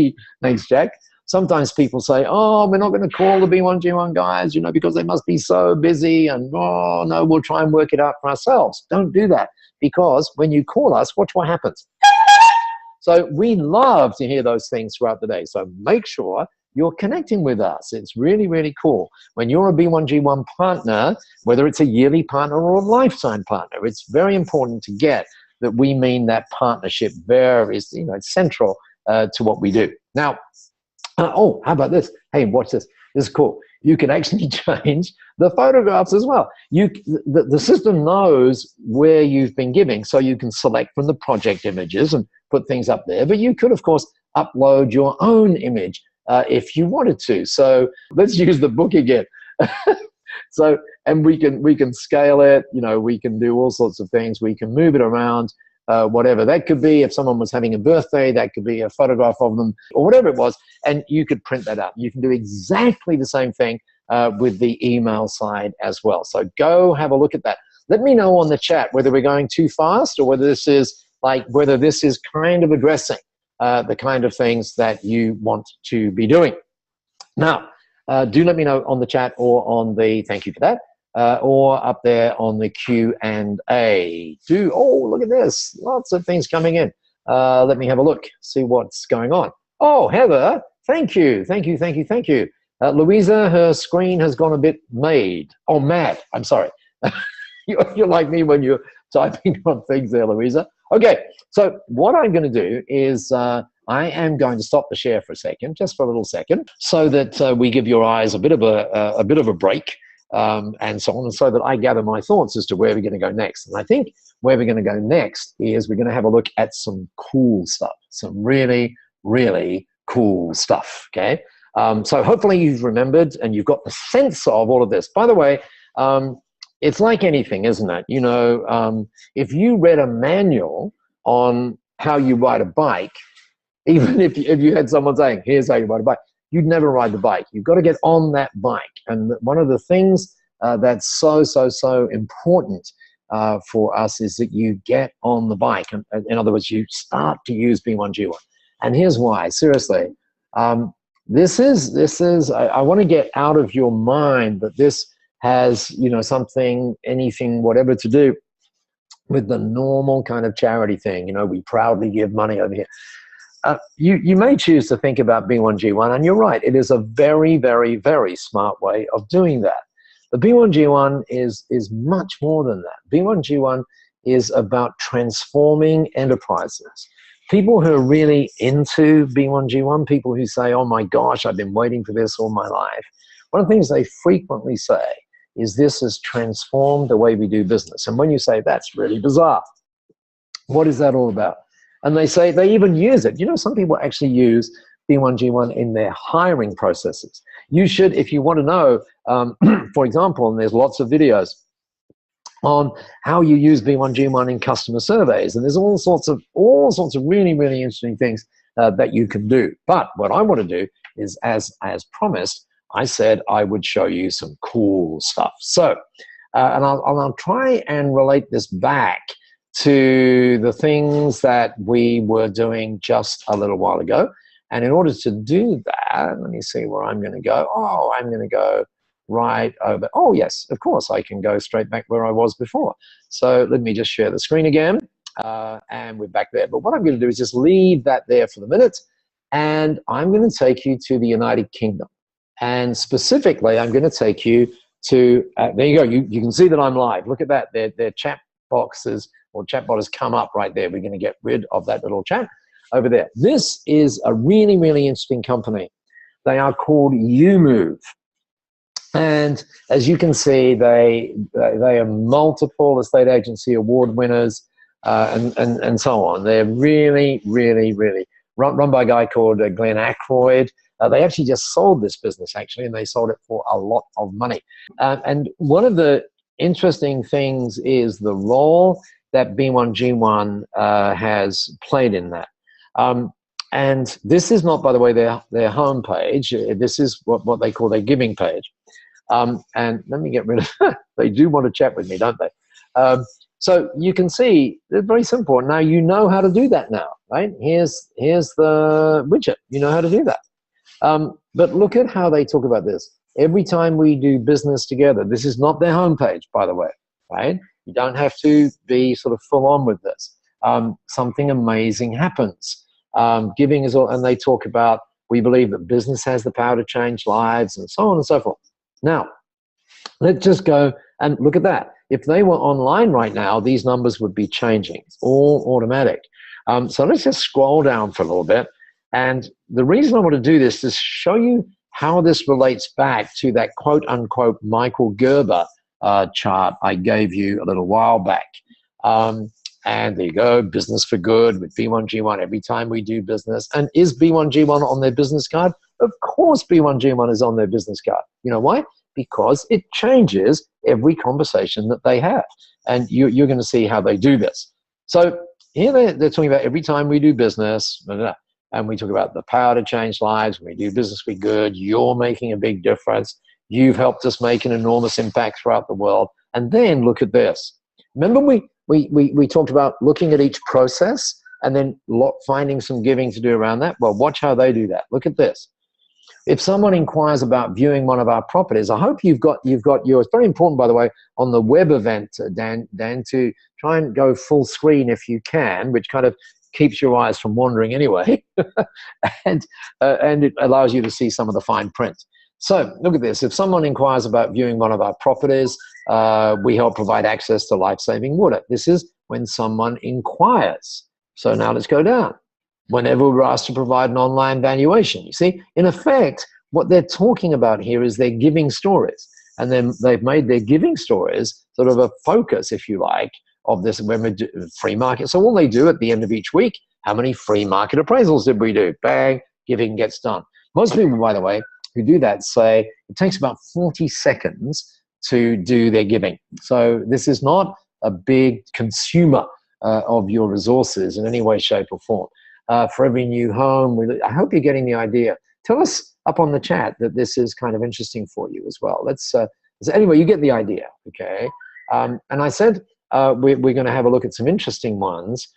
thanks, Jack. Sometimes people say, oh, we're not going to call the B1G1 guys, because they must be so busy, and, oh, no, we'll try and work it out for ourselves. Don't do that, because when you call us, watch what happens. So we love to hear those things throughout the day. So make sure you're connecting with us. It's really, really cool. When you're a B1G1 partner, whether it's a yearly partner or a lifetime partner, it's very important to get that we mean that partnership there is, it's central to what we do. Now, oh, how about this? Hey, watch this. This is cool. You can actually change the photographs as well. The system knows where you've been giving, so you can select from the project images and put things up there. But you could, of course, upload your own image if you wanted to. So let's use the book again. So, and we can scale it. We can do all sorts of things. We can move it around. Whatever that could be. If someone was having a birthday, that could be a photograph of them or whatever it was, and you could print that out. You can do exactly the same thing with the email side as well. So go have a look at that. Let me know on the chat whether we're going too fast or whether this is kind of addressing the kind of things that you want to be doing. Now, do let me know on the chat or on the, thank you for that, or up there on the Q&A. Oh, look at this. Lots of things coming in. Let me have a look, see what's going on. Oh, Heather, thank you. Louisa, her screen has gone a bit mad. I'm sorry. You're like me when you're typing on things there, Louisa. Okay, so what I'm going to do is I am going to stop the share for a second, just for a little second, so that we give your eyes a bit of a break. And so on, and so that I gather my thoughts as to where we're going to go next. And I think where we're going to go next is we're going to have a look at some cool stuff, some really, really cool stuff, okay? So hopefully you've remembered and you've got the sense of all of this. By the way, it's like anything, isn't it? If you read a manual on how you ride a bike, even if you had someone saying, here's how you ride a bike, you'd never ride the bike. You've got to get on that bike. And one of the things that's so important for us is that you get on the bike. And in other words, you start to use B1G1. And here's why, seriously. This is, I want to get out of your mind that this has, something, anything, whatever to do with the normal kind of charity thing. We proudly give money over here. You may choose to think about B1G1, and you're right, it is a very, very, very smart way of doing that. But B1G1 is much more than that. B1G1 is about transforming enterprises. People who are really into B1G1, people who say, oh my gosh, I've been waiting for this all my life, one of the things they frequently say is this has transformed the way we do business. And when you say that's really bizarre, what is that all about? And they say they even use it. Some people actually use B1G1 in their hiring processes. You should, if you want to know, for example, and there's lots of videos on how you use B1G1 in customer surveys, and there's all sorts of really, really interesting things that you can do. But what I want to do is, as promised, I said I would show you some cool stuff. So, and I'll try and relate this back to the things that we were doing just a little while ago. And in order to do that, let me see where I'm going to go. Oh, I'm going to go right over. Oh, yes, of course, I can go straight back where I was before. So let me just share the screen again. And we're back there. But what I'm going to do is just leave that there for the minute. And I'm going to take you to the United Kingdom. And specifically, I'm going to take you to, there you go. You can see that I'm live. Look at that. Their chat boxes or chatbot has come up right there. We're going to get rid of that little chat over there. This is a really, really interesting company. They are called YouMove. And as you can see, they are multiple estate agency award winners and so on. They're really, really, really run by a guy called Glenn Aykroyd. They actually just sold this business, actually, and they sold it for a lot of money. And one of the interesting things is the role that B1G1 has played in that. And this is not, by the way, their homepage. This is what they call their giving page. And let me get rid of they do want to chat with me, don't they? So you can see, it's very simple. Now you know how to do that now, right? Here's the widget. You know how to do that. But look at how they talk about this. Every time we do business together, this is not their homepage, by the way, right? You don't have to be sort of full on with this. Something amazing happens. Giving is all, and they talk about, we believe that business has the power to change lives and so on and so forth. Now, let's just go and look at that. If they were online right now, these numbers would be changing. It's all automatic. So let's just scroll down for a little bit. And the reason I want to do this is show you how this relates back to that quote-unquote Michael Gerber chart I gave you a little while back. And there you go, business for good with B1G1 every time we do business. And is B1G1 on their business card? Of course B1G1 is on their business card. You know why? Because it changes every conversation that they have. And you're going to see how they do this. So here they're talking about every time we do business, and we talk about the power to change lives. When we do business for good, you're making a big difference. You've helped us make an enormous impact throughout the world. And then look at this. Remember we talked about looking at each process and then finding some giving to do around that? Well, watch how they do that. Look at this. If someone inquires about viewing one of our properties, I hope you've got yours. It's very important, by the way, on the web event, Dan, to try and go full screen if you can, which kind of keeps your eyes from wandering anyway, and it allows you to see some of the fine print. So look at this. If someone inquires about viewing one of our properties, we help provide access to life-saving water. This is when someone inquires. So now let's go down. Whenever we're asked to provide an online valuation. You see, in effect, what they're talking about here is they're giving stories. And then they've made their giving stories sort of a focus, if you like, of this when we do free market. So all they do at the end of each week, how many free market appraisals did we do? Bang, giving gets done. Most people, by the way, who do that say it takes about 40 seconds to do their giving. So this is not a big consumer of your resources in any way, shape, or form. For every new home, I hope you're getting the idea. Tell us up on the chat that this is kind of interesting for you as well. So anyway, you get the idea, okay? And I said we're going to have a look at some interesting ones.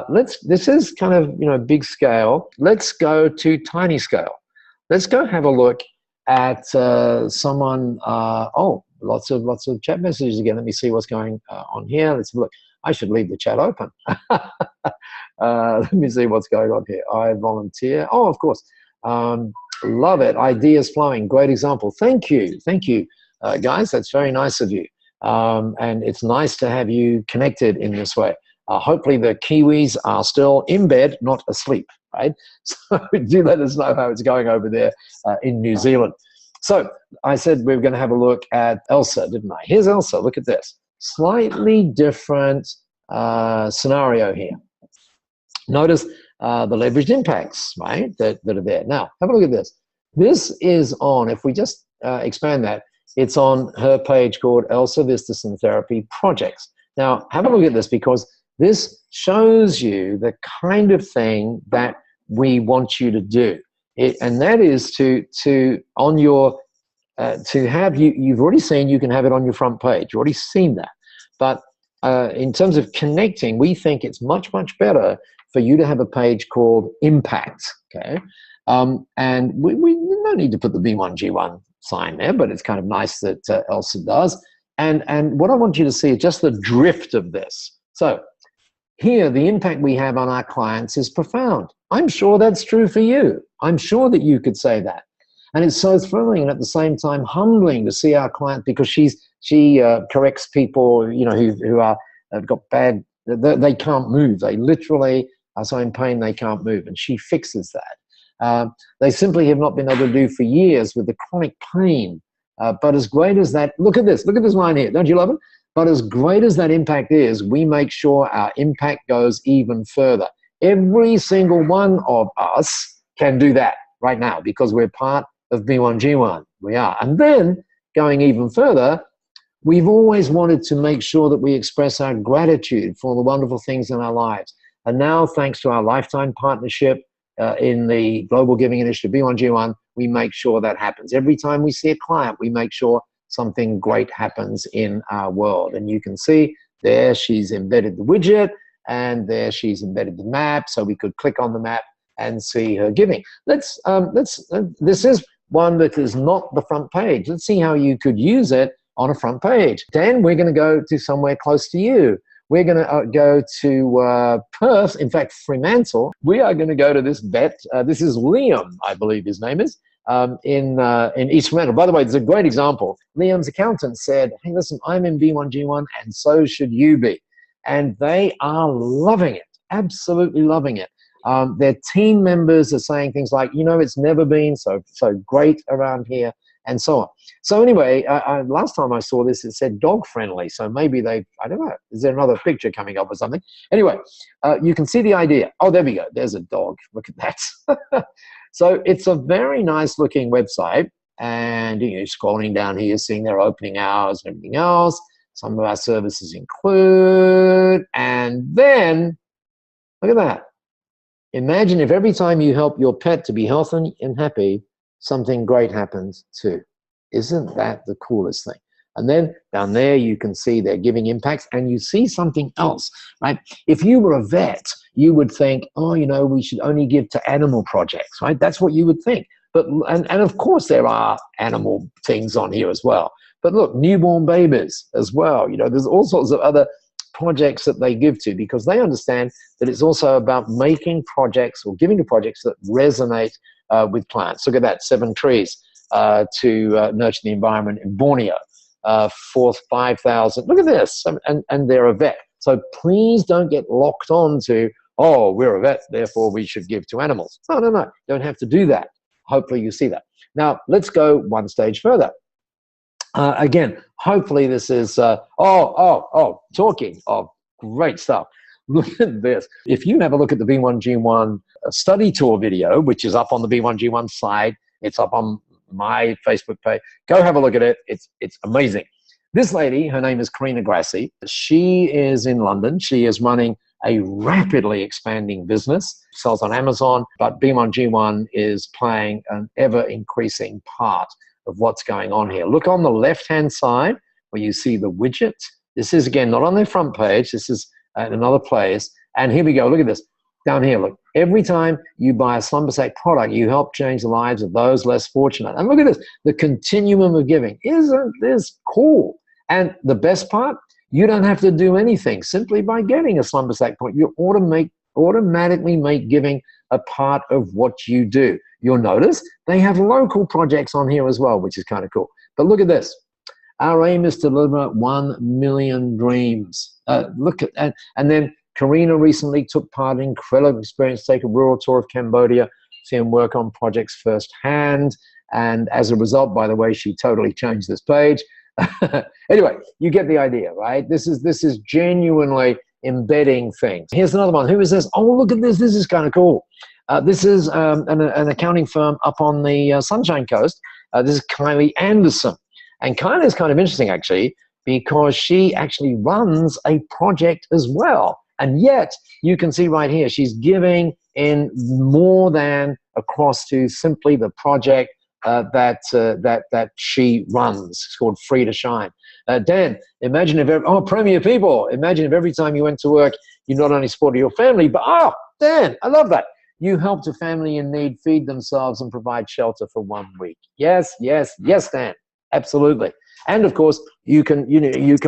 This is kind of, big scale. Let's go to tiny scale. Let's go have a look at someone. Lots of chat messages again. Let me see what's going on here. Let's have a look. I should leave the chat open. Let me see what's going on here. I volunteer. Oh, of course. Love it. Ideas flowing. Great example. Thank you. Thank you, guys. That's very nice of you. And it's nice to have you connected in this way. Hopefully the Kiwis are still in bed, not asleep, right? So do let us know how it's going over there in New Zealand. So I said we were going to have a look at Elsa, didn't I? Here's Elsa. Look at this. Slightly different scenario here. Notice the leveraged impacts, right, that are there. Now, have a look at this. This is on, if we just expand that, it's on her page called Elsa Vistas and Therapy Projects. Now, have a look at this because this shows you the kind of thing that we want you to do. And that is to on your, to have, you've already seen you can have it on your front page. You've already seen that. But in terms of connecting, we think it's much, much better for you to have a page called Impact, okay? And we don't need to put the B1G1 sign there, but it's kind of nice that Elsa does. And what I want you to see is just the drift of this. So here, the impact we have on our clients is profound. I'm sure that's true for you. I'm sure that you could say that. And it's so thrilling and at the same time humbling to see our client, because she corrects people, who are have got bad, they can't move. They literally are so in pain they can't move, and she fixes that. They simply have not been able to do for years with the chronic pain. But as great as that, look at this line here. Don't you love it? But as great as that impact is, we make sure our impact goes even further. Every single one of us can do that right now because we're part of B1G1. We are. And then going even further, we've always wanted to make sure that we express our gratitude for the wonderful things in our lives. And now, thanks to our lifetime partnership in the Global Giving Initiative, B1G1, we make sure that happens. Every time we see a client, we make sure something great happens in our world. And you can see there she's embedded the widget, and there she's embedded the map, so we could click on the map and see her giving. This is one that is not the front page. Let's see how you could use it on a front page. Dan, we're going to go to somewhere close to you. We're going to go to Perth, in fact, Fremantle. We are going to go to this vet. This is Liam, I believe his name is, in East Fremantle. By the way, there's a great example. Liam's accountant said, hey, listen, I'm in B1G1 and so should you be. And they are loving it, absolutely loving it. Their team members are saying things like, you know, it's never been so great around here, and so on. So anyway, last time I saw this, it said dog friendly. So maybe I don't know, is there another picture coming up or something? Anyway, you can see the idea. Oh, there we go. There's a dog. Look at that. So it's a very nice looking website. And you're scrolling down here, seeing their opening hours and everything else. Some of our services include, and then, look at that. Imagine if every time you help your pet to be healthy and happy, something great happens too. Isn't that the coolest thing? And then down there, you can see their giving impacts, and you see something else, right? If you were a vet, you would think, oh, you know, we should only give to animal projects, right? That's what you would think. But, and of course there are animal things on here as well. But look, newborn babies as well. You know, there's all sorts of other projects that they give to, because they understand that it's also about making projects or giving to projects that resonate with plants. Look at that, 7 trees to nurture the environment in Borneo. 5,000. Look at this, and they're a vet. So please don't get locked on to, oh, we're a vet, therefore we should give to animals. No, no, no, don't have to do that. Hopefully you see that. Now, let's go one stage further. Again, hopefully this is, talking of great stuff. Look at this. If you have a look at the B1G1 study tour video, which is up on the B1G1 site, it's up on my Facebook page. Go have a look at it. It's amazing. This lady, her name is Karina Grassi. She is in London. She is running a rapidly expanding business, sells on Amazon, but B1G1 is playing an ever-increasing part of what's going on here. Look on the left-hand side where you see the widget. This is, again, not on their front page. This is at another place. And here we go. Look at this. Down here, look. Every time you buy a Slumber Sack product, you help change the lives of those less fortunate. And look at this, the continuum of giving. Isn't this cool? And the best part, you don't have to do anything. Simply by getting a Slumber Sack point, you automatically make giving a part of what you do. You'll notice they have local projects on here as well, which is kind of cool. But look at this. Our aim is to deliver 1 million dreams. Look at that. And then Karina recently took part in an incredible experience, take a rural tour of Cambodia, see him work on projects firsthand. And as a result, by the way, she totally changed this page. Anyway, you get the idea, right? This is genuinely embedding things. Here's another one. Who is this? Oh, look at this. This is kind of cool. This is an accounting firm up on the Sunshine Coast. This is Kylie Anderson. And Kylie is kind of interesting, actually, because she actually runs a project as well. And yet, you can see right here, she's giving in more than across to simply the project that she runs. It's called Free to Shine. Dan, imagine if, Premier People, imagine if every time you went to work, you not only supported your family, but, Dan, I love that. You helped a family in need feed themselves and provide shelter for 1 week. Yes, yes, yes, Dan, absolutely. And of course, you can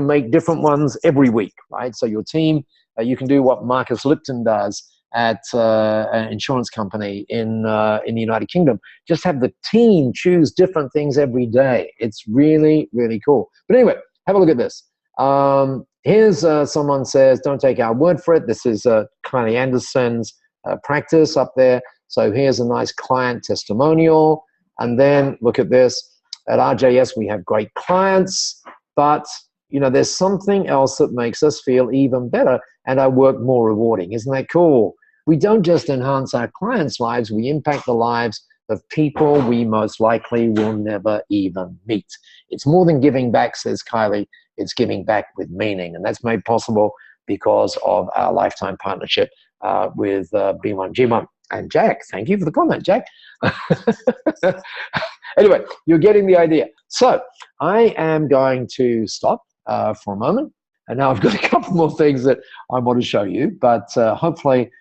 make different ones every week, right? So your team, you can do what Marcus Lipton does at an insurance company in the United Kingdom. Just have the team choose different things every day. It's really, really cool. But anyway, have a look at this. Here's someone says, don't take our word for it. This is Kylie Anderson's practice up there. So here's a nice client testimonial. And then look at this. At RJS, we have great clients, but you know, there's something else that makes us feel even better and our work more rewarding. Isn't that cool? We don't just enhance our clients' lives, we impact the lives of people we most likely will never even meet. It's more than giving back, says Kylie. It's giving back with meaning. And that's made possible because of our lifetime partnership with B1G1. And Jack, thank you for the comment, Jack. Anyway, you're getting the idea. So I am going to stop for a moment. And now I've got a couple more things that I want to show you, but hopefully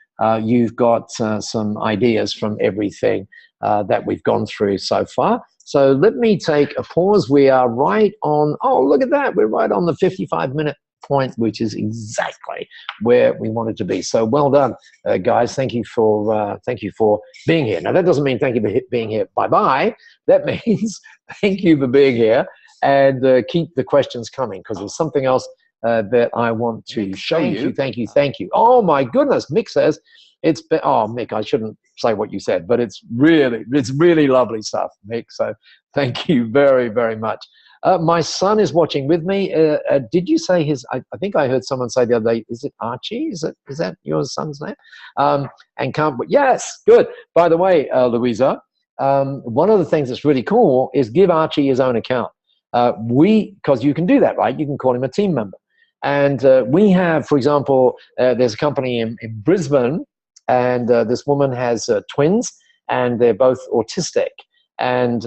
you've got some ideas from everything that we've gone through so far. So let me take a pause. We are right on, oh, look at that. We're right on the 55-minute point, which is exactly where we wanted to be. So well done, guys. Thank you for being here. Now, that doesn't mean thank you for being here. Bye-bye. That means thank you for being here, and keep the questions coming, because there's something else that I want to show you. Thank you. Oh, my goodness. Mick says, it's been, oh, Mick, I shouldn't say what you said, but it's really lovely stuff, Mick. So thank you very, very much. My son is watching with me. Did you say his, I think I heard someone say the other day, is it Archie? Is that your son's name? And can't, yes, good. By the way, Louisa, one of the things that's really cool is give Archie his own account. Because you can do that, right? You can call him a team member. And we have, for example, there's a company in Brisbane, and this woman has twins, and they're both autistic. And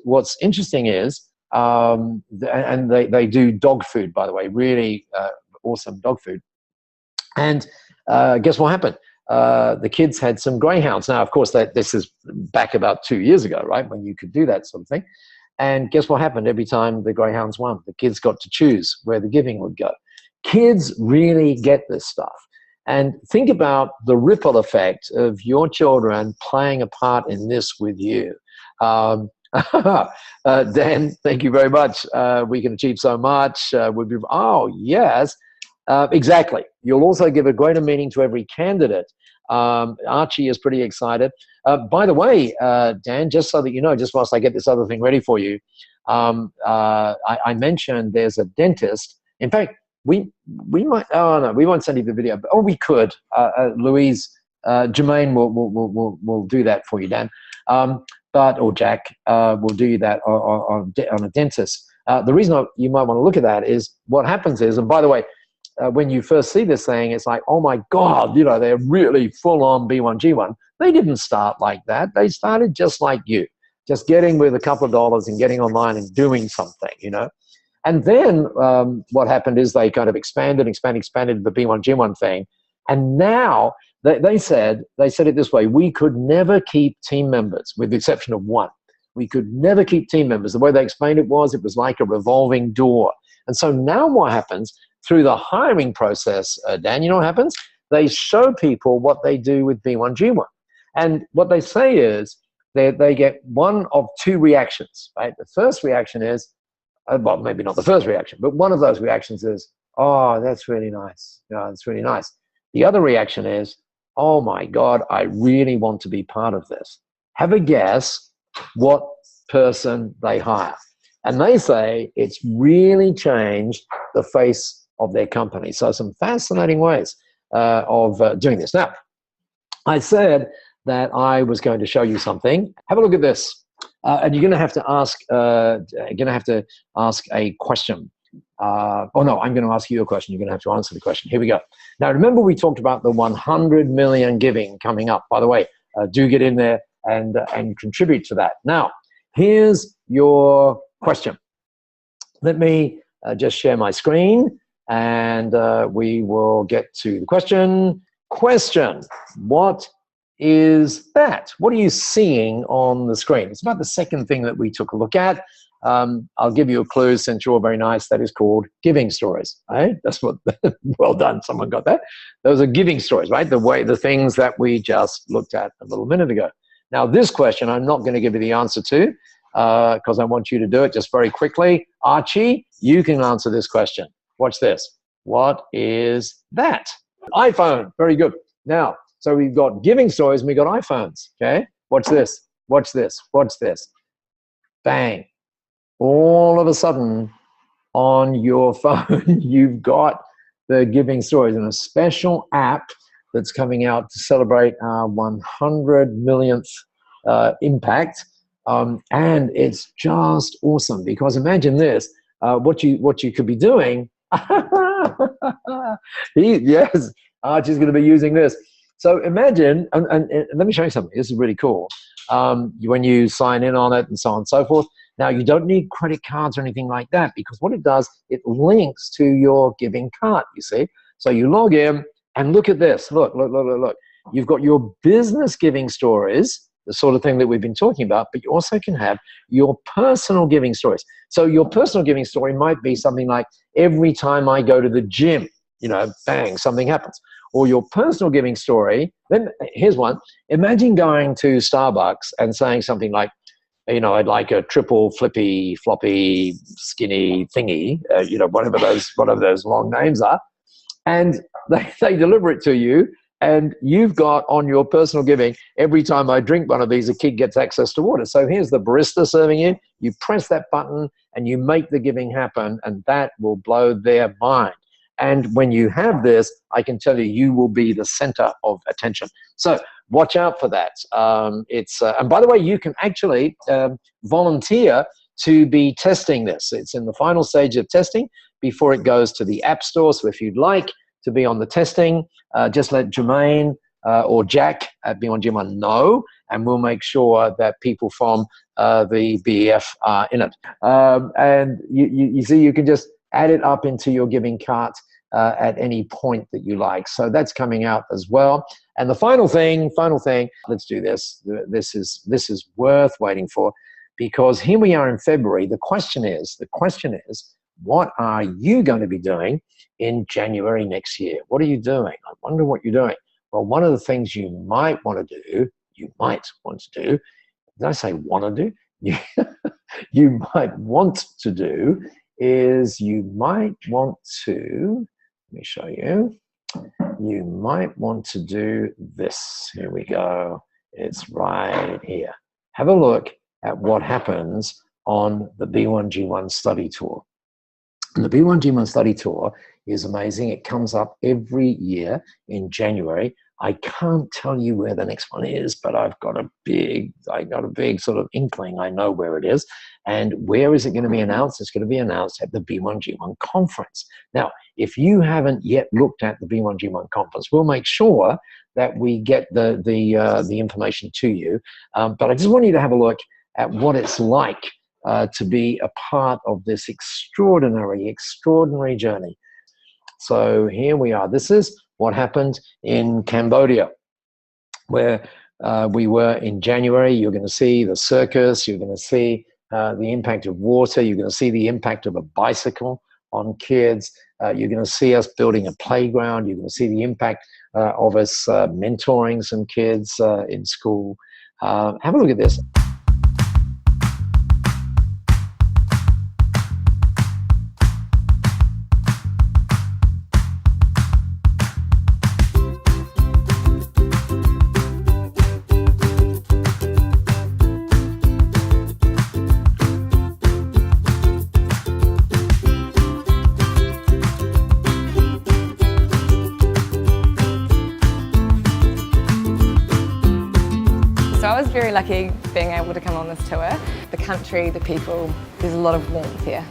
what's interesting is, and they do dog food, by the way, really awesome dog food. And guess what happened? The kids had some greyhounds. Now, of course, this is back about 2 years ago, right, when you could do that sort of thing. And guess what happened? Every time the greyhounds won, the kids got to choose where the giving would go. Kids really get this stuff. And think about the ripple effect of your children playing a part in this with you. Dan, thank you very much. We can achieve so much. Oh, yes, exactly. You'll also give a greater meaning to every candidate. Archie is pretty excited. By the way, Dan, just so that you know, just whilst I get this other thing ready for you, I mentioned there's a dentist. In fact, we might, oh no, we won't send you the video, but, oh, we could. Louise, Jermaine will do that for you, Dan. Or Jack will do that on a dentist. The reason you might want to look at that is what happens is, and by the way, when you first see this thing, it's like, oh my God, you know, they're really full on B1G1. They didn't start like that. They started just like you, just getting with a couple of dollars and getting online and doing something, you know. And then what happened is they kind of expanded the B1G1 thing. And now they said it this way: we could never keep team members, with the exception of one. We could never keep team members. The way they explained it was like a revolving door. And so now what happens through the hiring process, Dan, you know what happens? They show people what they do with B1G1. And what they say is they get one of two reactions, right? The first reaction is, well, maybe not the first reaction, but one of those reactions is, oh, that's really nice. Yeah, that's really nice. The other reaction is, oh my God, I really want to be part of this. Have a guess what person they hire. And they say it's really changed the face of their company. So some fascinating ways of doing this. Now, I said that I was going to show you something. Have a look at this. And you're going to have to ask a question. Oh no, I'm going to ask you a question. You're going to have to answer the question. Here we go. Now, remember we talked about the 100 million giving coming up. By the way, do get in there and contribute to that. Now, here's your question. Let me just share my screen, and we will get to the question. Question: what is that? What are you seeing on the screen? It's about the second thing that we took a look at. I'll give you a clue since you're very nice. That is called giving stories. Right? That's what. Well done. Someone got that. Those are giving stories, right? The things that we just looked at a little minute ago. Now, this question I'm not going to give you the answer to because I want you to do it just very quickly. Archie, you can answer this question. Watch this. What is that? iPhone. Very good. Now, so we've got giving stories and we've got iPhones. Okay. Watch this. Watch this. Watch this. Bang. All of a sudden on your phone, you've got the giving stories and a special app that's coming out to celebrate our 100 millionth impact. And it's just awesome because imagine this, what you could be doing. Yes, Archie's going to be using this. So imagine, and let me show you something. This is really cool. When you sign in on it and so on and so forth. Now, you don't need credit cards or anything like that because what it does, it links to your giving card, you see. So you log in and look at this. Look. You've got your business giving stories, the sort of thing that we've been talking about, but you also can have your personal giving stories. So your personal giving story might be something like, every time I go to the gym, bang, something happens. Or your personal giving story, then here's one. Imagine going to Starbucks and saying something like, I'd like a triple flippy, floppy, skinny thingy, whatever those long names are. And they deliver it to you. And you've got on your personal giving, every time I drink one of these, a kid gets access to water. So here's the barista serving you. You press that button and you make the giving happen, and that will blow their mind. And when you have this, I can tell you, you will be the center of attention. So watch out for that. And by the way, you can actually volunteer to be testing this. It's in the final stage of testing before it goes to the App Store. So if you'd like to be on the testing, just let Jermaine or Jack at Beyond G1 know, and we'll make sure that people from the BEF are in it. And you see, you can just add it up into your giving cart at any point that you like. So that's coming out as well. And the final thing, let's do this. This is worth waiting for, because here we are in February. The question is, what are you going to be doing in January next year? What are you doing? I wonder what you're doing. Well, one of the things you might want to do, did I say want to do? You might want to do is you might want to, let me show you. You might want to do this. Here we go. It's right here. Have a look at what happens on the B1G1 study tour. And the B1G1 study tour is amazing. It comes up every year in January. I can't tell you where the next one is, but I got a big sort of inkling. I know where it is. And where is it going to be announced? It's going to be announced at the B1G1 conference. Now, if you haven't yet looked at the B1G1 conference, we'll make sure that we get the information to you. But I just want you to have a look at what it's like to be a part of this extraordinary journey. So here we are. This is what happened in Cambodia, where we were in January. You're going to see the circus. You're going to see the impact of water. You're going to see the impact of a bicycle on kids. You're going to see us building a playground. You're going to see the impact of us mentoring some kids in school. Have a look at this. Very lucky being able to come on this tour. The country, the people, there's a lot of warmth here.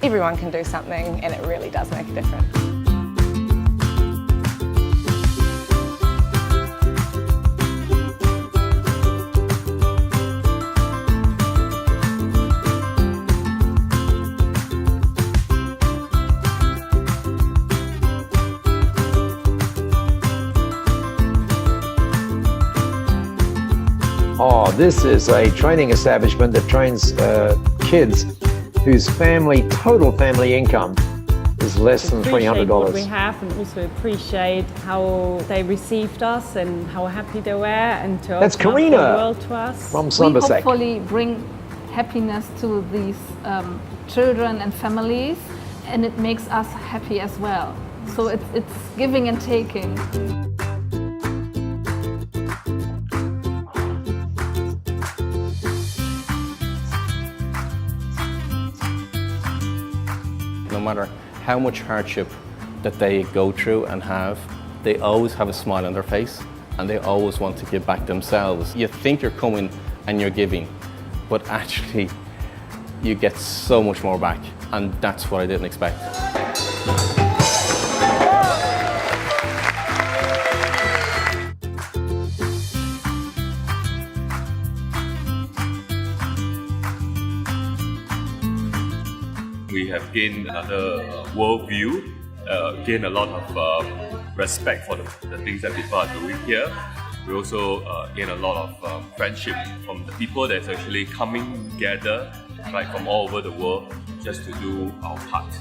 Everyone can do something and it really does make a difference. Oh, this is a training establishment that trains kids whose total family income is less than $300. What we have, and also appreciate how they received us and how happy they were, and to That's open up Karina the world to us. from We Somerset. hopefully bring happiness to these children and families and it makes us happy as well. So it's giving and taking. No matter how much hardship that they go through and have, they always have a smile on their face and they always want to give back themselves. You think you're coming and you're giving, but actually you get so much more back, and that's what I didn't expect. We have gained another world view, gained a lot of respect for the things that people are doing here. We also gain a lot of friendship from the people that's actually coming together, right, from all over the world, just to do our part.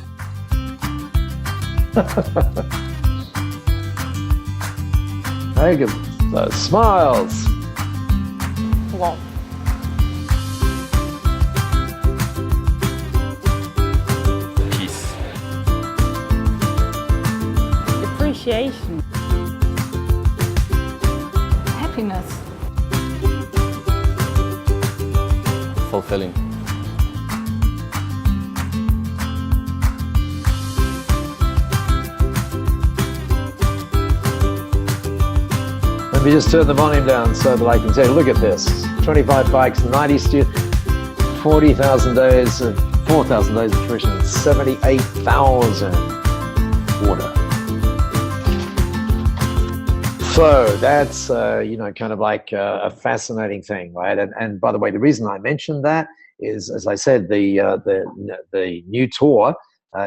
Very good. So, smiles. Wow. Peace. Appreciation. Happiness. Fulfilling. Let me just turn the volume down so that I can say, look at this. 25 bikes, 90 students, 40,000 days, 4,000 days of tuition, 78,000 water. So that's, kind of like a fascinating thing, right? And by the way, the reason I mentioned that is, as I said, the new tour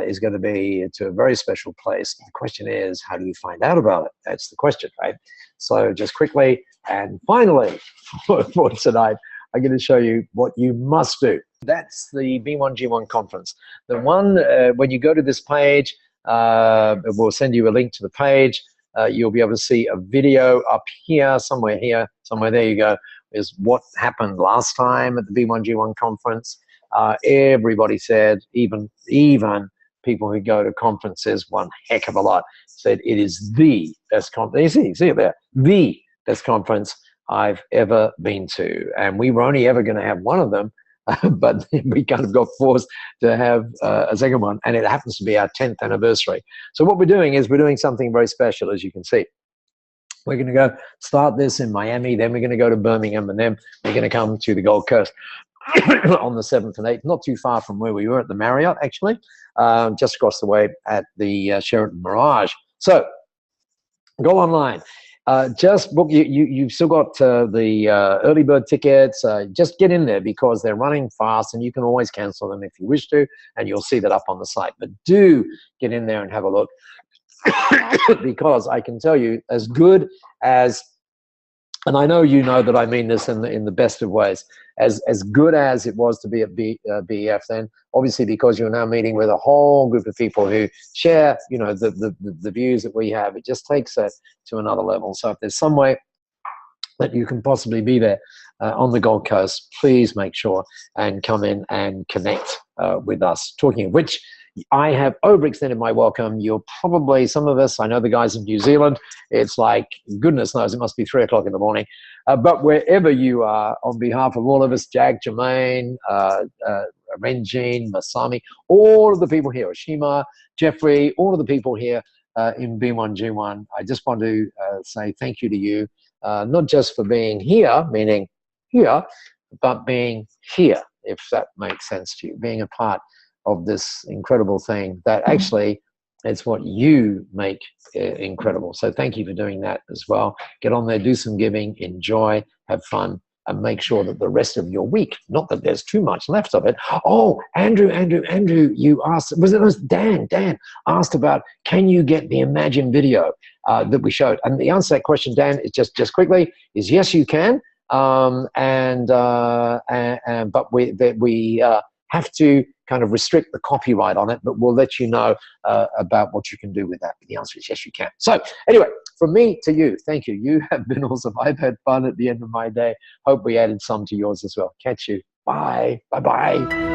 is going to be to a very special place. The question is, how do you find out about it? That's the question, right? So just quickly and finally for tonight, I'm going to show you what you must do. That's the B1G1 conference. The one, when you go to this page, we'll send you a link to the page. You'll be able to see a video up here, somewhere there you go, is what happened last time at the B1G1 conference. Everybody said, even people who go to conferences one heck of a lot, said it is the best conference. You see it there, the best conference I've ever been to. And we were only ever going to have one of them, but we kind of got forced to have a second one, and it happens to be our 10th anniversary. So what we're doing is we're doing something very special, as you can see. We're going to go start this in Miami, then we're going to go to Birmingham, and then we're going to come to the Gold Coast on the 7th and 8th, not too far from where we were at the Marriott, actually, just across the way at the Sheraton Mirage. So go online. Just book. You've still got the early bird tickets. Just get in there because they're running fast, and you can always cancel them if you wish to, and you'll see that up on the site. But do get in there and have a look, because I can tell you, as good as, and I know you know that I mean this in the best of ways, as good as it was to be at BEF, then obviously because you're now meeting with a whole group of people who share, the views that we have, it just takes it to another level. So if there's some way that you can possibly be there on the Gold Coast, please make sure and come in and connect with us. Talking of which, I have overextended my welcome. You're probably, some of us, I know the guys in New Zealand, it's like, goodness knows, it must be 3 o'clock in the morning. But wherever you are, on behalf of all of us, Jag, Jermaine, Renjin, Masami, all of the people here, Oshima, Jeffrey, all of the people here in B1G1, I just want to say thank you to you, not just for being here, meaning here, but being here, if that makes sense to you, being a part of this incredible thing that actually it's what you make incredible. So thank you for doing that as well. Get on there, do some giving, enjoy, have fun, and make sure that the rest of your week, not that there's too much left of it. Oh, Andrew, you asked, was it Dan asked about, can you get the Imagine video that we showed? And the answer to that question, Dan, is just quickly, is yes, you can. But we have to kind of restrict the copyright on it, but we'll let you know about what you can do with that. But the answer is yes, you can. So anyway, from me to you, thank you. You have been awesome. I've had fun at the end of my day. Hope we added some to yours as well. Catch you. Bye. Bye-bye.